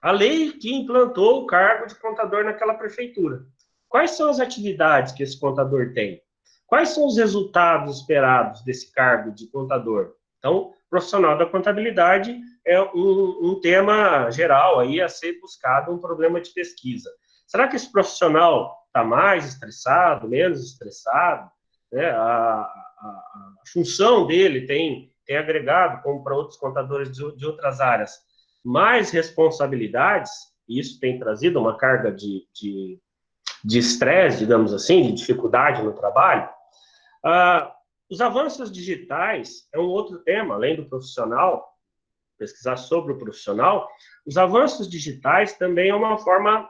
a lei que implantou o cargo de contador naquela prefeitura. Quais são as atividades que esse contador tem? Quais são os resultados esperados desse cargo de contador? Então, profissional da contabilidade é um tema geral aí a ser buscado, um problema de pesquisa. Será que esse profissional está mais estressado, menos estressado? Né? A função dele tem agregado, como para outros contadores de outras áreas, mais responsabilidades, e isso tem trazido uma carga de estresse, digamos assim, de dificuldade no trabalho. Os avanços digitais é um outro tema, além do profissional, pesquisar sobre o profissional. Os avanços digitais também é uma forma,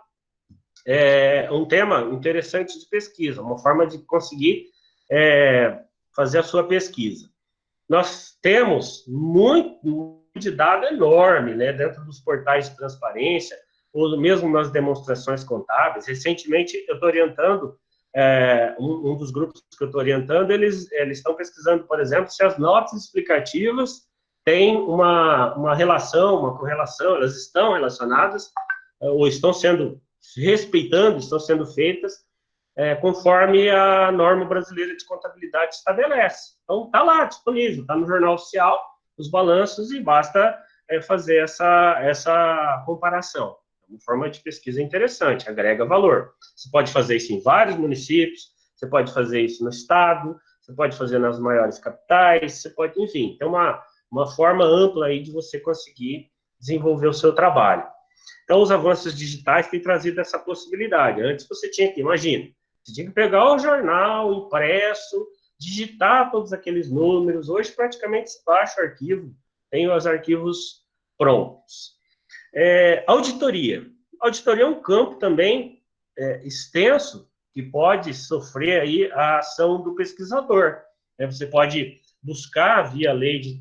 um tema interessante de pesquisa, uma forma de conseguir fazer a sua pesquisa. Nós temos muito de dado enorme, né, dentro dos portais de transparência, ou mesmo nas demonstrações contábeis. Recentemente, eu estou orientando, um dos grupos que eu estou orientando, eles estão pesquisando, por exemplo, se as notas explicativas têm uma relação, uma correlação, elas estão relacionadas, ou estão sendo feitas conforme a norma brasileira de contabilidade estabelece. Então, está lá, disponível, está no Jornal Oficial, os balanços, e basta fazer essa comparação. É uma forma de pesquisa interessante, agrega valor. Você pode fazer isso em vários municípios, você pode fazer isso no estado, você pode fazer nas maiores capitais, você pode, enfim, tem uma forma ampla aí de você conseguir desenvolver o seu trabalho. Então, os avanços digitais têm trazido essa possibilidade. Antes você tinha que, imagina, você tinha que pegar o jornal impresso, digitar todos aqueles números. Hoje, praticamente, se baixa o arquivo, tem os arquivos prontos. Auditoria. Auditoria é um campo também extenso que pode sofrer aí a ação do pesquisador. Você pode buscar via lei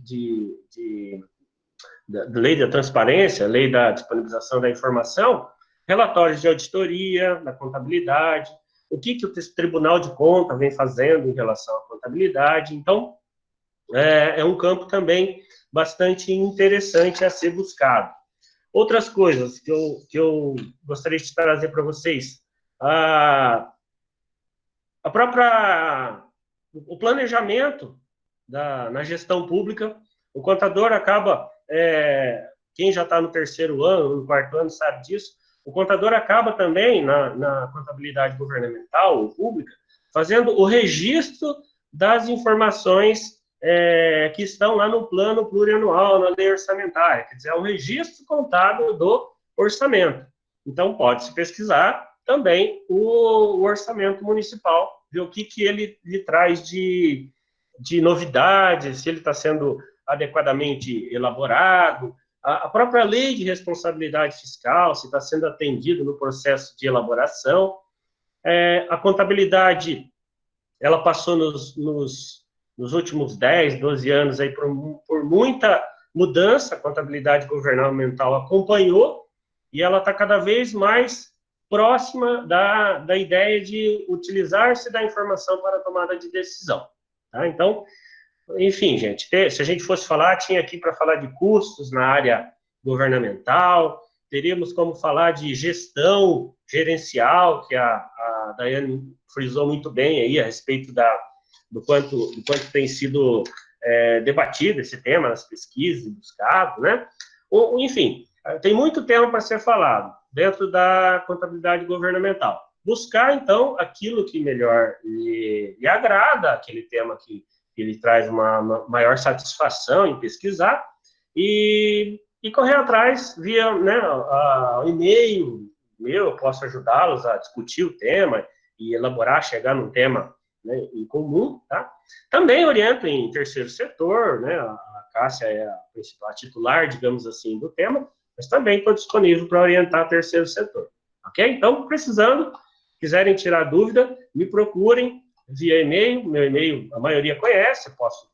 lei da transparência, lei da disponibilização da informação, relatórios de auditoria, da contabilidade, o que o Tribunal de Contas vem fazendo em relação à contabilidade. Então, é um campo também bastante interessante a ser buscado. Outras coisas que eu gostaria de trazer para vocês. O planejamento na gestão pública, o contador acaba, quem já está no terceiro ano, no quarto ano, sabe disso, o contador acaba também, na contabilidade governamental ou pública, fazendo o registro das informações que estão lá no plano plurianual, na lei orçamentária, quer dizer, é um registro contábil do orçamento. Então, pode-se pesquisar também o orçamento municipal, ver o que ele lhe traz de novidades, se ele está sendo adequadamente elaborado, a própria lei de responsabilidade fiscal, se está sendo atendido no processo de elaboração. A contabilidade, ela passou nos últimos 10, 12 anos aí por muita mudança, a contabilidade governamental acompanhou, e ela está cada vez mais próxima da ideia de utilizar-se da informação para a tomada de decisão. Tá? Então, enfim, gente, se a gente fosse falar, tinha aqui para falar de custos na área governamental, teríamos como falar de gestão gerencial, que a Daiane frisou muito bem aí a respeito do quanto tem sido debatido esse tema nas pesquisas e buscado, né? Enfim, tem muito tema para ser falado dentro da contabilidade governamental. buscar, então, aquilo que melhor lhe agrada, aquele tema que ele traz uma maior satisfação em pesquisar, e correr atrás via, né, e-mail meu, eu posso ajudá-los a discutir o tema e elaborar, chegar num tema, né, em comum, tá? Também oriento em terceiro setor, né, a Cássia é a principal titular, digamos assim, do tema, mas também estou disponível para orientar terceiro setor, ok? Então, precisando, quiserem tirar dúvida, me procurem via e-mail, meu e-mail a maioria conhece, posso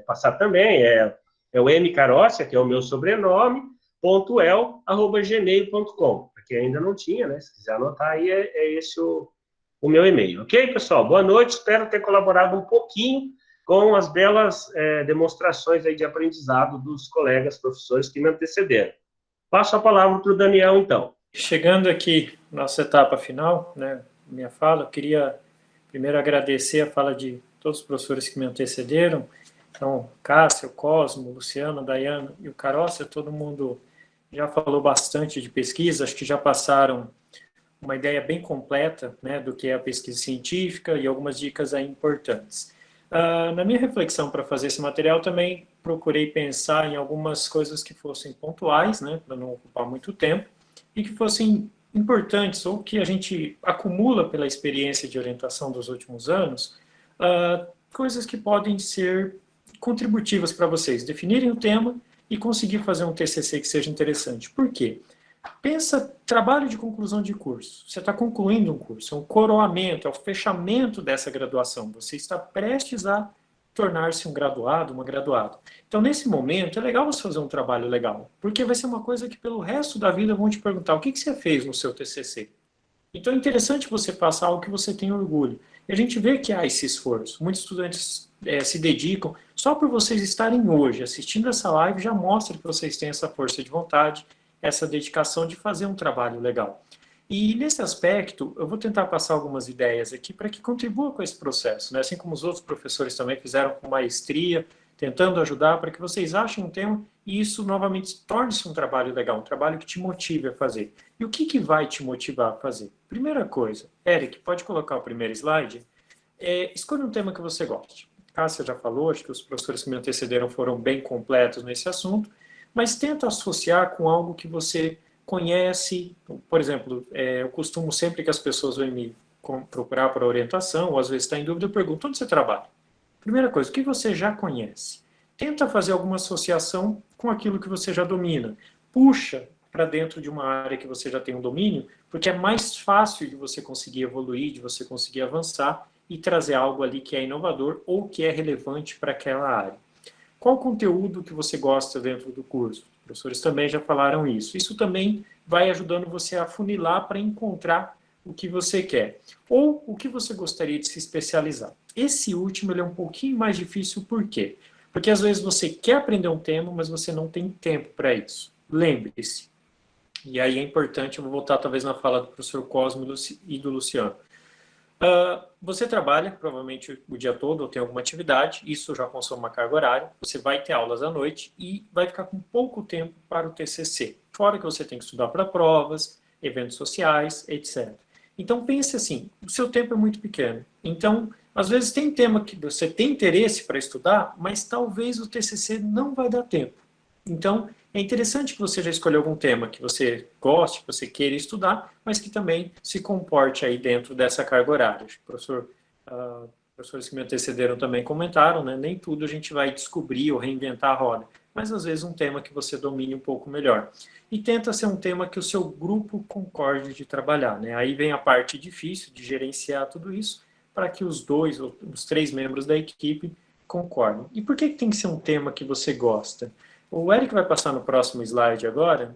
passar também, é o mcarossia, que é o meu sobrenome, .el@gmail.com, porque ainda não tinha, né? Se quiser anotar aí, é esse o meu e-mail, ok, pessoal? Boa noite, espero ter colaborado um pouquinho com as belas demonstrações aí de aprendizado dos colegas professores que me antecederam. Passo a palavra para o Daniel, então. Chegando aqui, nossa etapa final, né, minha fala, eu queria primeiro agradecer a fala de todos os professores que me antecederam. Então, Cássia, o Cosmo, o Luciano, a Dayana e o Carossia, todo mundo já falou bastante de pesquisa, acho que já passaram uma ideia bem completa, né, do que é a pesquisa científica e algumas dicas aí importantes. Na minha reflexão para fazer esse material, também procurei pensar em algumas coisas que fossem pontuais, né, para não ocupar muito tempo, e que fossem importantes, ou que a gente acumula pela experiência de orientação dos últimos anos, coisas que podem ser contributivas para vocês, definirem o tema e conseguir fazer um TCC que seja interessante. Por quê? Pensa, trabalho de conclusão de curso. Você está concluindo um curso, é um coroamento, é o fechamento dessa graduação. Você está prestes a tornar-se um graduado, uma graduada. Então, nesse momento, é legal você fazer um trabalho legal, porque vai ser uma coisa que pelo resto da vida vão te perguntar: o que você fez no seu TCC? Então, é interessante que você faça algo que você tenha orgulho. E a gente vê que há esse esforço. Muitos estudantes se dedicam. Só por vocês estarem hoje assistindo essa live já mostra que vocês têm essa força de vontade, essa dedicação de fazer um trabalho legal. E nesse aspecto, eu vou tentar passar algumas ideias aqui para que contribua com esse processo, né? Assim como os outros professores também fizeram com maestria, tentando ajudar para que vocês achem um tema e isso novamente torne-se um trabalho legal, um trabalho que te motive a fazer. E o que vai te motivar a fazer? Primeira coisa, Eric, pode colocar o primeiro slide? Escolha um tema que você goste. Cássia já falou, acho que os professores que me antecederam foram bem completos nesse assunto, mas tenta associar com algo que você conhece. Por exemplo, eu costumo sempre que as pessoas vêm me procurar para orientação, ou às vezes está em dúvida, eu pergunto: onde você trabalha? Primeira coisa, o que você já conhece? Tenta fazer alguma associação com aquilo que você já domina. Puxa para dentro de uma área que você já tem um domínio, porque é mais fácil de você conseguir evoluir, de você conseguir avançar e trazer algo ali que é inovador ou que é relevante para aquela área. Qual o conteúdo que você gosta dentro do curso? Os professores também já falaram isso. Isso também vai ajudando você a funilar para encontrar o que você quer. Ou o que você gostaria de se especializar. Esse último ele é um pouquinho mais difícil, por quê? Porque às vezes você quer aprender um tema, mas você não tem tempo para isso. Lembre-se. E aí é importante, eu vou voltar talvez na fala do professor Cosmo e do Luciano. Você trabalha provavelmente o dia todo ou tem alguma atividade, isso já consome uma carga horária, você vai ter aulas à noite e vai ficar com pouco tempo para o TCC, fora que você tem que estudar para provas, eventos sociais, etc. Então pense assim, o seu tempo é muito pequeno, então às vezes tem tema que você tem interesse para estudar, mas talvez o TCC não vai dar tempo. Então, é interessante que você já escolha algum tema que você goste, que você queira estudar, mas que também se comporte aí dentro dessa carga horária. Professores que me antecederam também comentaram, né? Nem tudo a gente vai descobrir ou reinventar a roda, mas às vezes um tema que você domine um pouco melhor. E tenta ser um tema que o seu grupo concorde de trabalhar, né? Aí vem a parte difícil de gerenciar tudo isso, para que os 2 ou os 3 membros da equipe concordem. E por que tem que ser um tema que você gosta? O Eric vai passar no próximo slide agora,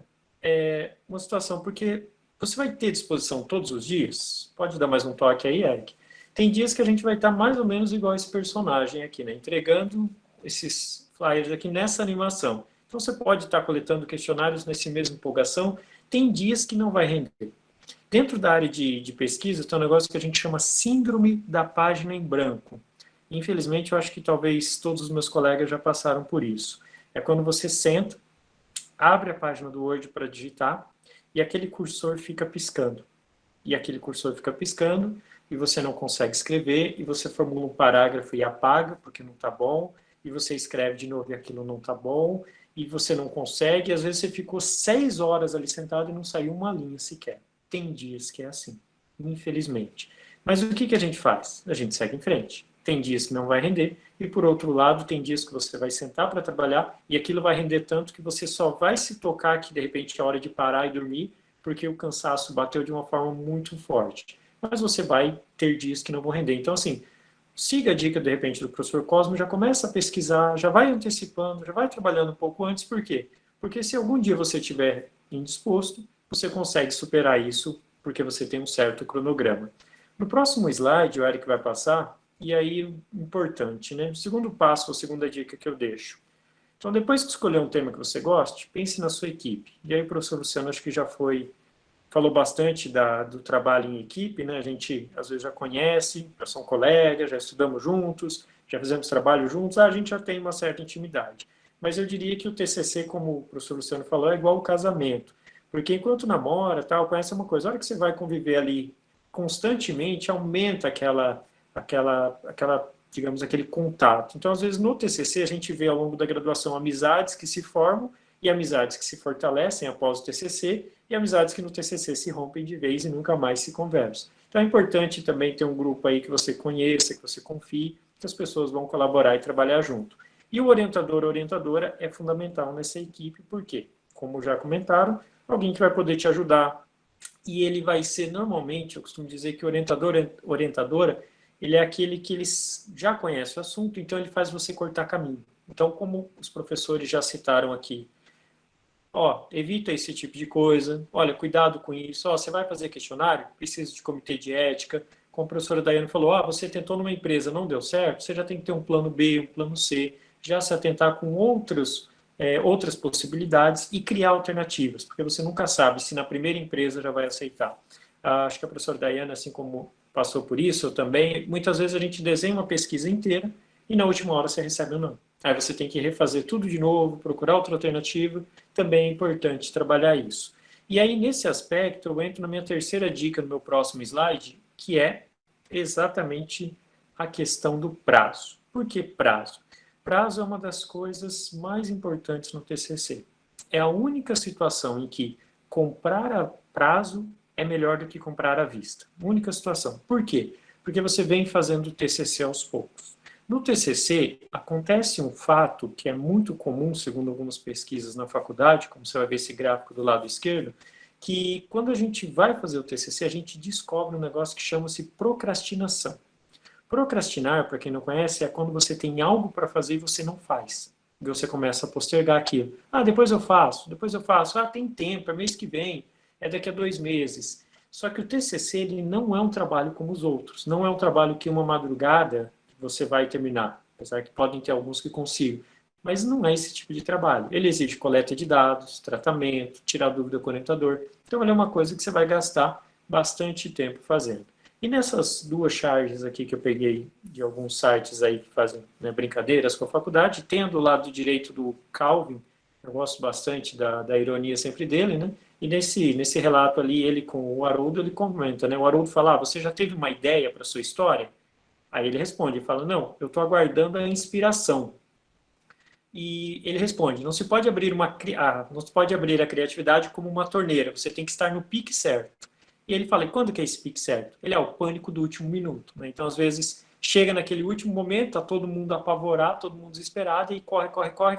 uma situação, porque você vai ter disposição todos os dias? Pode dar mais um toque aí, Eric? Tem dias que a gente vai estar mais ou menos igual esse personagem aqui, né? Entregando esses flyers aqui nessa animação. Então você pode estar coletando questionários nesse mesmo empolgação, tem dias que não vai render. Dentro da área de pesquisa tem um negócio que a gente chama síndrome da página em branco. Infelizmente, eu acho que talvez todos os meus colegas já passaram por isso. É quando você senta, abre a página do Word para digitar e aquele cursor fica piscando. e aquele cursor fica piscando, e você não consegue escrever, e você formula um parágrafo e apaga, porque não está bom, e você escreve de novo e aquilo não está bom, e você não consegue, e às vezes você ficou 6 horas ali sentado e não saiu uma linha sequer. Tem dias que é assim, infelizmente. Mas o que a gente faz? A gente segue em frente. Tem dias que não vai render, e por outro lado, tem dias que você vai sentar para trabalhar, e aquilo vai render tanto que você só vai se tocar que de repente é hora de parar e dormir, porque o cansaço bateu de uma forma muito forte. Mas você vai ter dias que não vão render. Então, assim, siga a dica, de repente, do professor Cosmo, já começa a pesquisar, já vai antecipando, já vai trabalhando um pouco antes. Por quê? Porque se algum dia você estiver indisposto, você consegue superar isso, porque você tem um certo cronograma. No próximo slide, o Eric vai passar, e aí, importante, né? O segundo passo, a segunda dica que eu deixo. Então, depois que escolher um tema que você goste, pense na sua equipe. E aí, o professor Luciano, acho que já falou bastante do trabalho em equipe, né? A gente, às vezes, já conhece, já são colegas, já estudamos juntos, já fizemos trabalho juntos, a gente já tem uma certa intimidade. Mas eu diria que o TCC, como o professor Luciano falou, é igual o casamento. Porque enquanto namora, tal, conhece uma coisa, a hora que você vai conviver ali constantemente, aumenta digamos, aquele contato. Então, às vezes, no TCC, a gente vê ao longo da graduação amizades que se formam e amizades que se fortalecem após o TCC e amizades que no TCC se rompem de vez e nunca mais se conversam. Então, é importante também ter um grupo aí que você conheça, que você confie, que as pessoas vão colaborar e trabalhar junto. E o orientador ou orientadora é fundamental nessa equipe, porque, como já comentaram, alguém que vai poder te ajudar, e ele vai ser, normalmente, eu costumo dizer que o orientador, orientadora, ele é aquele que eles já conhece o assunto, então ele faz você cortar caminho. Então, como os professores já citaram aqui, evita esse tipo de coisa, olha, cuidado com isso, você vai fazer questionário, precisa de comitê de ética, como a professora Daiane falou, você tentou numa empresa, não deu certo, você já tem que ter um plano B, um plano C, já se atentar com outras possibilidades e criar alternativas, porque você nunca sabe se na primeira empresa já vai aceitar. Acho que a professora Daiane, assim como passou por isso, eu também, muitas vezes a gente desenha uma pesquisa inteira e na última hora você recebe um não. Aí você tem que refazer tudo de novo, procurar outra alternativa, também é importante trabalhar isso. E aí, nesse aspecto, eu entro na minha terceira dica no meu próximo slide, que é exatamente a questão do prazo. Por que prazo? Prazo é uma das coisas mais importantes no TCC. É a única situação em que comprar a prazo é melhor do que comprar à vista. Única situação. Por quê? Porque você vem fazendo o TCC aos poucos. No TCC, acontece um fato que é muito comum, segundo algumas pesquisas na faculdade, como você vai ver esse gráfico do lado esquerdo, que quando a gente vai fazer o TCC, a gente descobre um negócio que chama-se procrastinação. Procrastinar, para quem não conhece, é quando você tem algo para fazer e você não faz. E você começa a postergar aquilo. Depois eu faço. Tem tempo, é mês que vem, é daqui a 2 meses. Só que o TCC, ele não é um trabalho como os outros. Não é um trabalho que uma madrugada você vai terminar. Apesar que podem ter alguns que consigam. Mas não é esse tipo de trabalho. Ele exige coleta de dados, tratamento, tirar dúvida com o orientador. Então, ele é uma coisa que você vai gastar bastante tempo fazendo. E nessas 2 charges aqui que eu peguei de alguns sites aí que fazem brincadeiras com a faculdade, tem do lado direito do Calvin, eu gosto bastante da ironia sempre dele, né? E nesse relato ali, ele com o Haroldo, ele comenta, né? O Haroldo fala, você já teve uma ideia para sua história? Aí ele responde, fala, não, eu estou aguardando a inspiração. E ele responde, não se pode abrir a criatividade como uma torneira, você tem que estar no pique certo. E ele fala, e quando que é esse pique certo? Ele é o pânico do último minuto. Né? Então, às vezes, chega naquele último momento, tá todo mundo apavorado, todo mundo desesperado, e corre,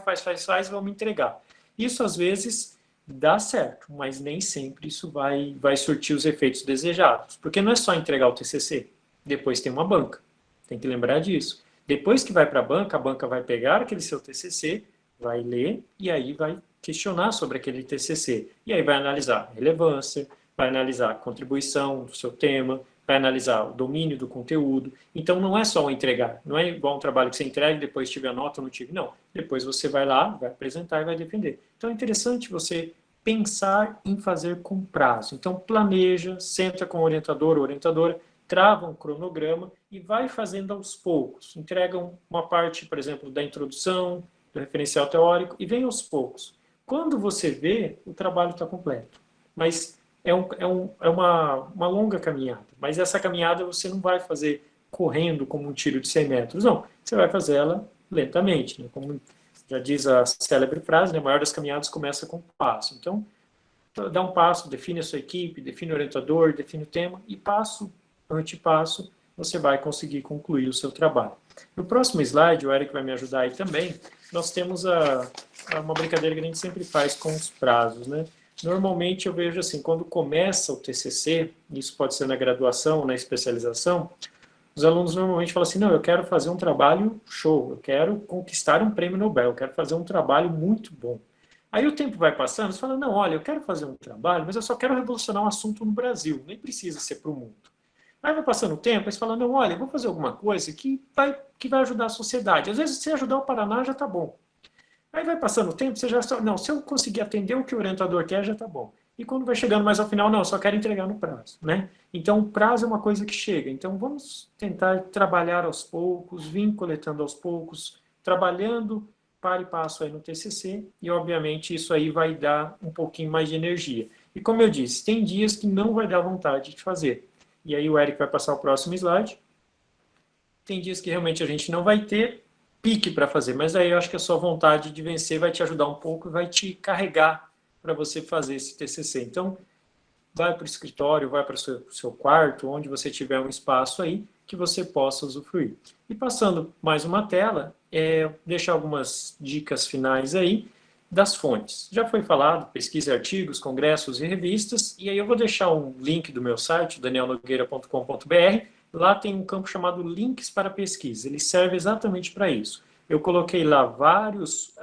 faz, vamos entregar. Isso, às vezes, dá certo, mas nem sempre isso vai surtir os efeitos desejados. Porque não é só entregar o TCC, depois tem uma banca. Tem que lembrar disso. Depois que vai para a banca vai pegar aquele seu TCC, vai ler, e aí vai questionar sobre aquele TCC. E aí vai analisar relevância, vai analisar a contribuição do seu tema, vai analisar o domínio do conteúdo. Então, não é só o entregar. Não é igual um trabalho que você entrega e depois tive a nota ou não tive. Não. Depois você vai lá, vai apresentar e vai defender. Então, é interessante você pensar em fazer com prazo. Então, planeja, senta com o orientador ou orientadora, trava um cronograma e vai fazendo aos poucos. Entrega uma parte, por exemplo, da introdução, do referencial teórico, e vem aos poucos. Quando você vê, o trabalho está completo. Mas é uma longa caminhada, mas essa caminhada você não vai fazer correndo como um tiro de 100 metros, não. Você vai fazer ela lentamente, né? Como já diz a célebre frase, né? A maior das caminhadas começa com um passo. Então, dá um passo, define a sua equipe, define o orientador, define o tema, e passo ante passo, você vai conseguir concluir o seu trabalho. No próximo slide, o Eric vai me ajudar aí também, nós temos uma brincadeira que a gente sempre faz com os prazos, né? Normalmente eu vejo assim, quando começa o TCC, isso pode ser na graduação ou na especialização, os alunos normalmente falam assim, não, eu quero fazer um trabalho show, eu quero conquistar um prêmio Nobel, eu quero fazer um trabalho muito bom. Aí o tempo vai passando, você fala, não, olha, eu quero fazer um trabalho, mas eu só quero revolucionar um assunto no Brasil, nem precisa ser para o mundo. Aí vai passando o tempo, aí você fala, não, olha, eu vou fazer alguma coisa que vai ajudar a sociedade. Às vezes, se ajudar o Paraná, já está bom. Aí vai passando o tempo, você já não, se eu conseguir atender o que o orientador quer, já está bom. E quando vai chegando mais ao final, não, eu só quero entregar no prazo, né? Então, o prazo é uma coisa que chega. Então, vamos tentar trabalhar aos poucos, vir coletando aos poucos, trabalhando para e passo aí no TCC, e, obviamente, isso aí vai dar um pouquinho mais de energia. E, como eu disse, tem dias que não vai dar vontade de fazer. E aí o Eric vai passar o próximo slide. Tem dias que realmente a gente não vai ter pique para fazer, mas aí eu acho que a sua vontade de vencer vai te ajudar um pouco e vai te carregar para você fazer esse TCC. Então, vai para o escritório, vai para o seu quarto, onde você tiver um espaço aí, que você possa usufruir. E passando mais uma tela, deixar algumas dicas finais aí das fontes. Já foi falado, pesquisa, artigos, congressos e revistas, e aí eu vou deixar um link do meu site, danielnogueira.com.br. Lá tem um campo chamado Links para Pesquisa. Ele serve exatamente para isso. Eu coloquei lá vários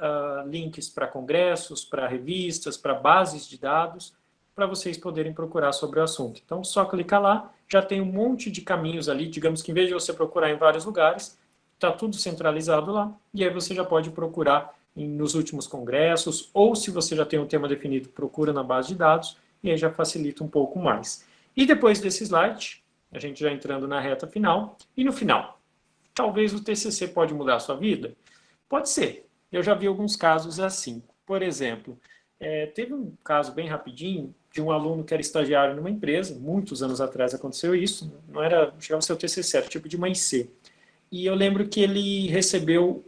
links para congressos, para revistas, para bases de dados, para vocês poderem procurar sobre o assunto. Então, só clicar lá, já tem um monte de caminhos ali, digamos que em vez de você procurar em vários lugares, está tudo centralizado lá, e aí você já pode procurar nos últimos congressos, ou se você já tem um tema definido, procura na base de dados, e aí já facilita um pouco mais. E depois desse slide, a gente já entrando na reta final, e no final, talvez o TCC pode mudar a sua vida? Pode ser. Eu já vi alguns casos assim. Por exemplo, teve um caso bem rapidinho de um aluno que era estagiário numa empresa, muitos anos atrás aconteceu isso, não chegava a ser o TCC, era tipo de uma IC. E eu lembro que ele recebeu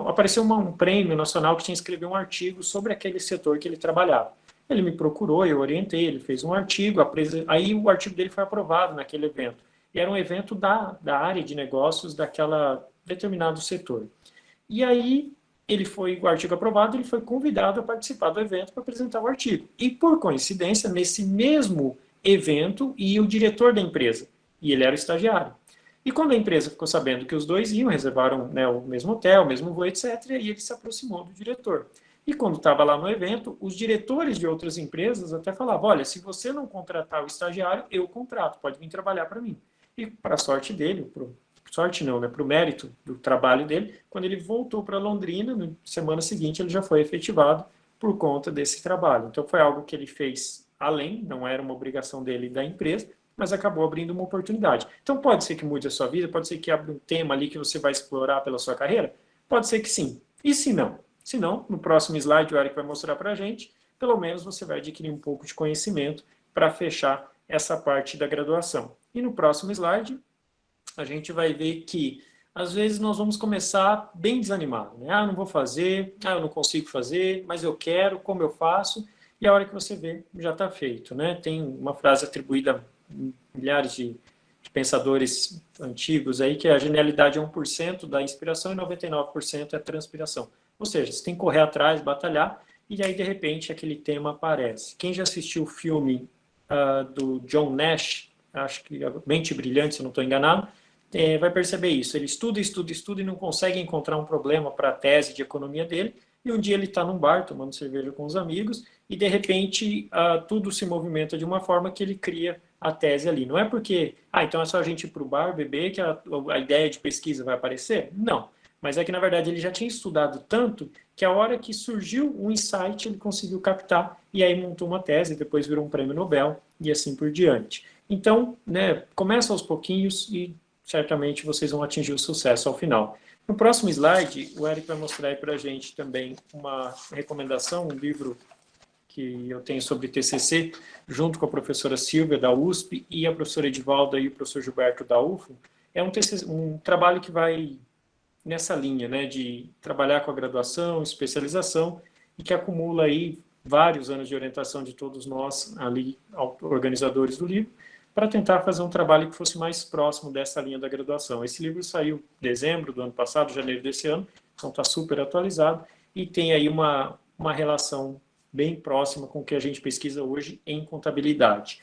apareceu um prêmio nacional que tinha que escrever um artigo sobre aquele setor que ele trabalhava. Ele me procurou, eu orientei, ele fez um artigo, aí o artigo dele foi aprovado naquele evento. E era um evento da área de negócios daquela determinado setor. E aí o artigo aprovado, ele foi convidado a participar do evento para apresentar o artigo. E por coincidência, nesse mesmo evento, ia o diretor da empresa, e ele era o estagiário. E quando a empresa ficou sabendo que os dois iam, reservaram, né, o mesmo hotel, o mesmo voo, etc., e aí ele se aproximou do diretor. E quando estava lá no evento, os diretores de outras empresas até falavam, olha, se você não contratar o estagiário, eu contrato, pode vir trabalhar para mim. E para a sorte dele, para o mérito do trabalho dele, quando ele voltou para Londrina, na semana seguinte ele já foi efetivado por conta desse trabalho. Então foi algo que ele fez além, não era uma obrigação dele e da empresa, mas acabou abrindo uma oportunidade. Então pode ser que mude a sua vida, pode ser que abra um tema ali que você vai explorar pela sua carreira, pode ser que sim. E se não? Se não, no próximo slide o Eric vai mostrar para a gente, pelo menos você vai adquirir um pouco de conhecimento para fechar essa parte da graduação. E no próximo slide, a gente vai ver que, às vezes, nós vamos começar bem desanimado, né? Eu não vou fazer, eu não consigo fazer, mas eu quero, como eu faço? E a hora que você vê, já está feito, né? Tem uma frase atribuída a milhares de pensadores antigos aí, que a genialidade é 1% da inspiração e 99% é transpiração. Ou seja, você tem que correr atrás, batalhar, e aí, de repente, aquele tema aparece. Quem já assistiu o filme do John Nash, acho que Mente Brilhante, se eu não estou enganado, vai perceber isso. Ele estuda e não consegue encontrar um problema para a tese de economia dele, e um dia ele está num bar tomando cerveja com os amigos, e de repente tudo se movimenta de uma forma que ele cria a tese ali. Não é porque, então é só a gente ir para o bar beber que a ideia de pesquisa vai aparecer? Não. Mas é que, na verdade, ele já tinha estudado tanto que a hora que surgiu um insight, ele conseguiu captar e aí montou uma tese, depois virou um prêmio Nobel e assim por diante. Então, né, começa aos pouquinhos e certamente vocês vão atingir o sucesso ao final. No próximo slide, o Eric vai mostrar aí para a gente também uma recomendação, um livro que eu tenho sobre TCC, junto com a professora Silvia, da USP, e a professora Edivalda e o professor Gilberto, da UFO, é um trabalho que vai nessa linha, né, de trabalhar com a graduação, especialização, e que acumula aí vários anos de orientação de todos nós, ali, organizadores do livro, para tentar fazer um trabalho que fosse mais próximo dessa linha da graduação. Esse livro saiu em dezembro do ano passado, janeiro desse ano, então está super atualizado, e tem aí uma relação bem próxima com o que a gente pesquisa hoje em contabilidade.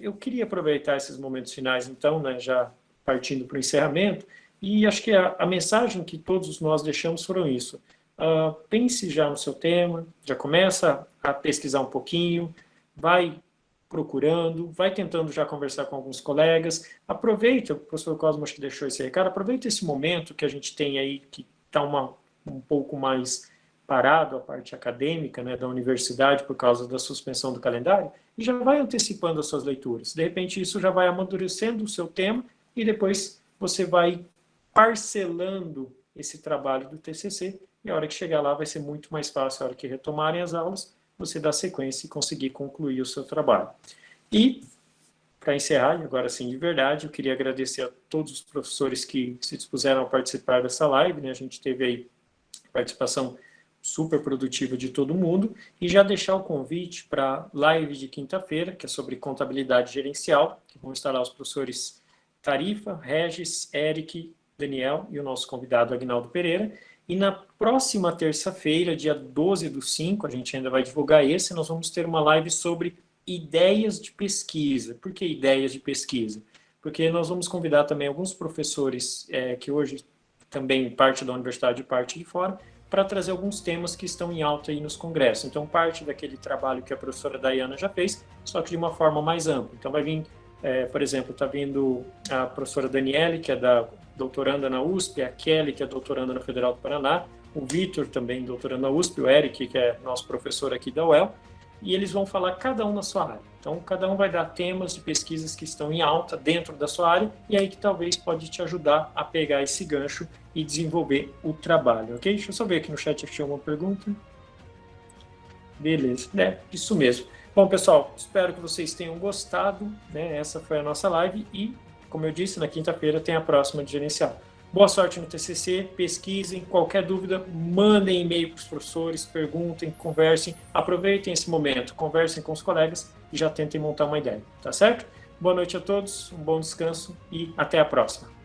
Eu queria aproveitar esses momentos finais, então, né, já partindo para o encerramento, e acho que a mensagem que todos nós deixamos foram isso. Pense já no seu tema, já começa a pesquisar um pouquinho, vai procurando, vai tentando já conversar com alguns colegas, aproveita, o professor Cosmo acho que deixou esse recado, aproveita esse momento que a gente tem aí, que está um pouco mais parado a parte acadêmica, né, da universidade por causa da suspensão do calendário, e já vai antecipando as suas leituras. De repente isso já vai amadurecendo o seu tema e depois você vai parcelando esse trabalho do TCC e a hora que chegar lá vai ser muito mais fácil, a hora que retomarem as aulas, você dar sequência e conseguir concluir o seu trabalho. E, para encerrar, e agora sim de verdade, eu queria agradecer a todos os professores que se dispuseram a participar dessa live, né? A gente teve aí participação super produtiva de todo mundo, e já deixar o convite para a live de quinta-feira, que é sobre contabilidade gerencial, que vão estar lá os professores Tarifa, Regis, Eric, Daniel e o nosso convidado Aguinaldo Pereira. E na próxima terça-feira, dia 12/5, a gente ainda vai divulgar esse, nós vamos ter uma live sobre ideias de pesquisa. Por que ideias de pesquisa? Porque nós vamos convidar também alguns professores que hoje também parte da universidade e parte de fora, para trazer alguns temas que estão em alta aí nos congressos. Então, parte daquele trabalho que a professora Dayana já fez, só que de uma forma mais ampla. Então, vai vir, por exemplo, está vindo a professora Daniele, que é doutoranda na USP, a Kelly, que é doutoranda na Federal do Paraná, o Vitor, também doutorando na USP, o Eric, que é nosso professor aqui da UEL, e eles vão falar cada um na sua área. Então, cada um vai dar temas de pesquisas que estão em alta dentro da sua área, e aí que talvez pode te ajudar a pegar esse gancho e desenvolver o trabalho, ok? Deixa eu só ver aqui no chat se tinha alguma pergunta. Beleza, isso mesmo. Bom, pessoal, espero que vocês tenham gostado, né? Essa foi a nossa live e, como eu disse, na quinta-feira tem a próxima de gerencial. Boa sorte no TCC, pesquisem, qualquer dúvida, mandem e-mail para os professores, perguntem, conversem, aproveitem esse momento, conversem com os colegas e já tentem montar uma ideia, tá certo? Boa noite a todos, um bom descanso e até a próxima.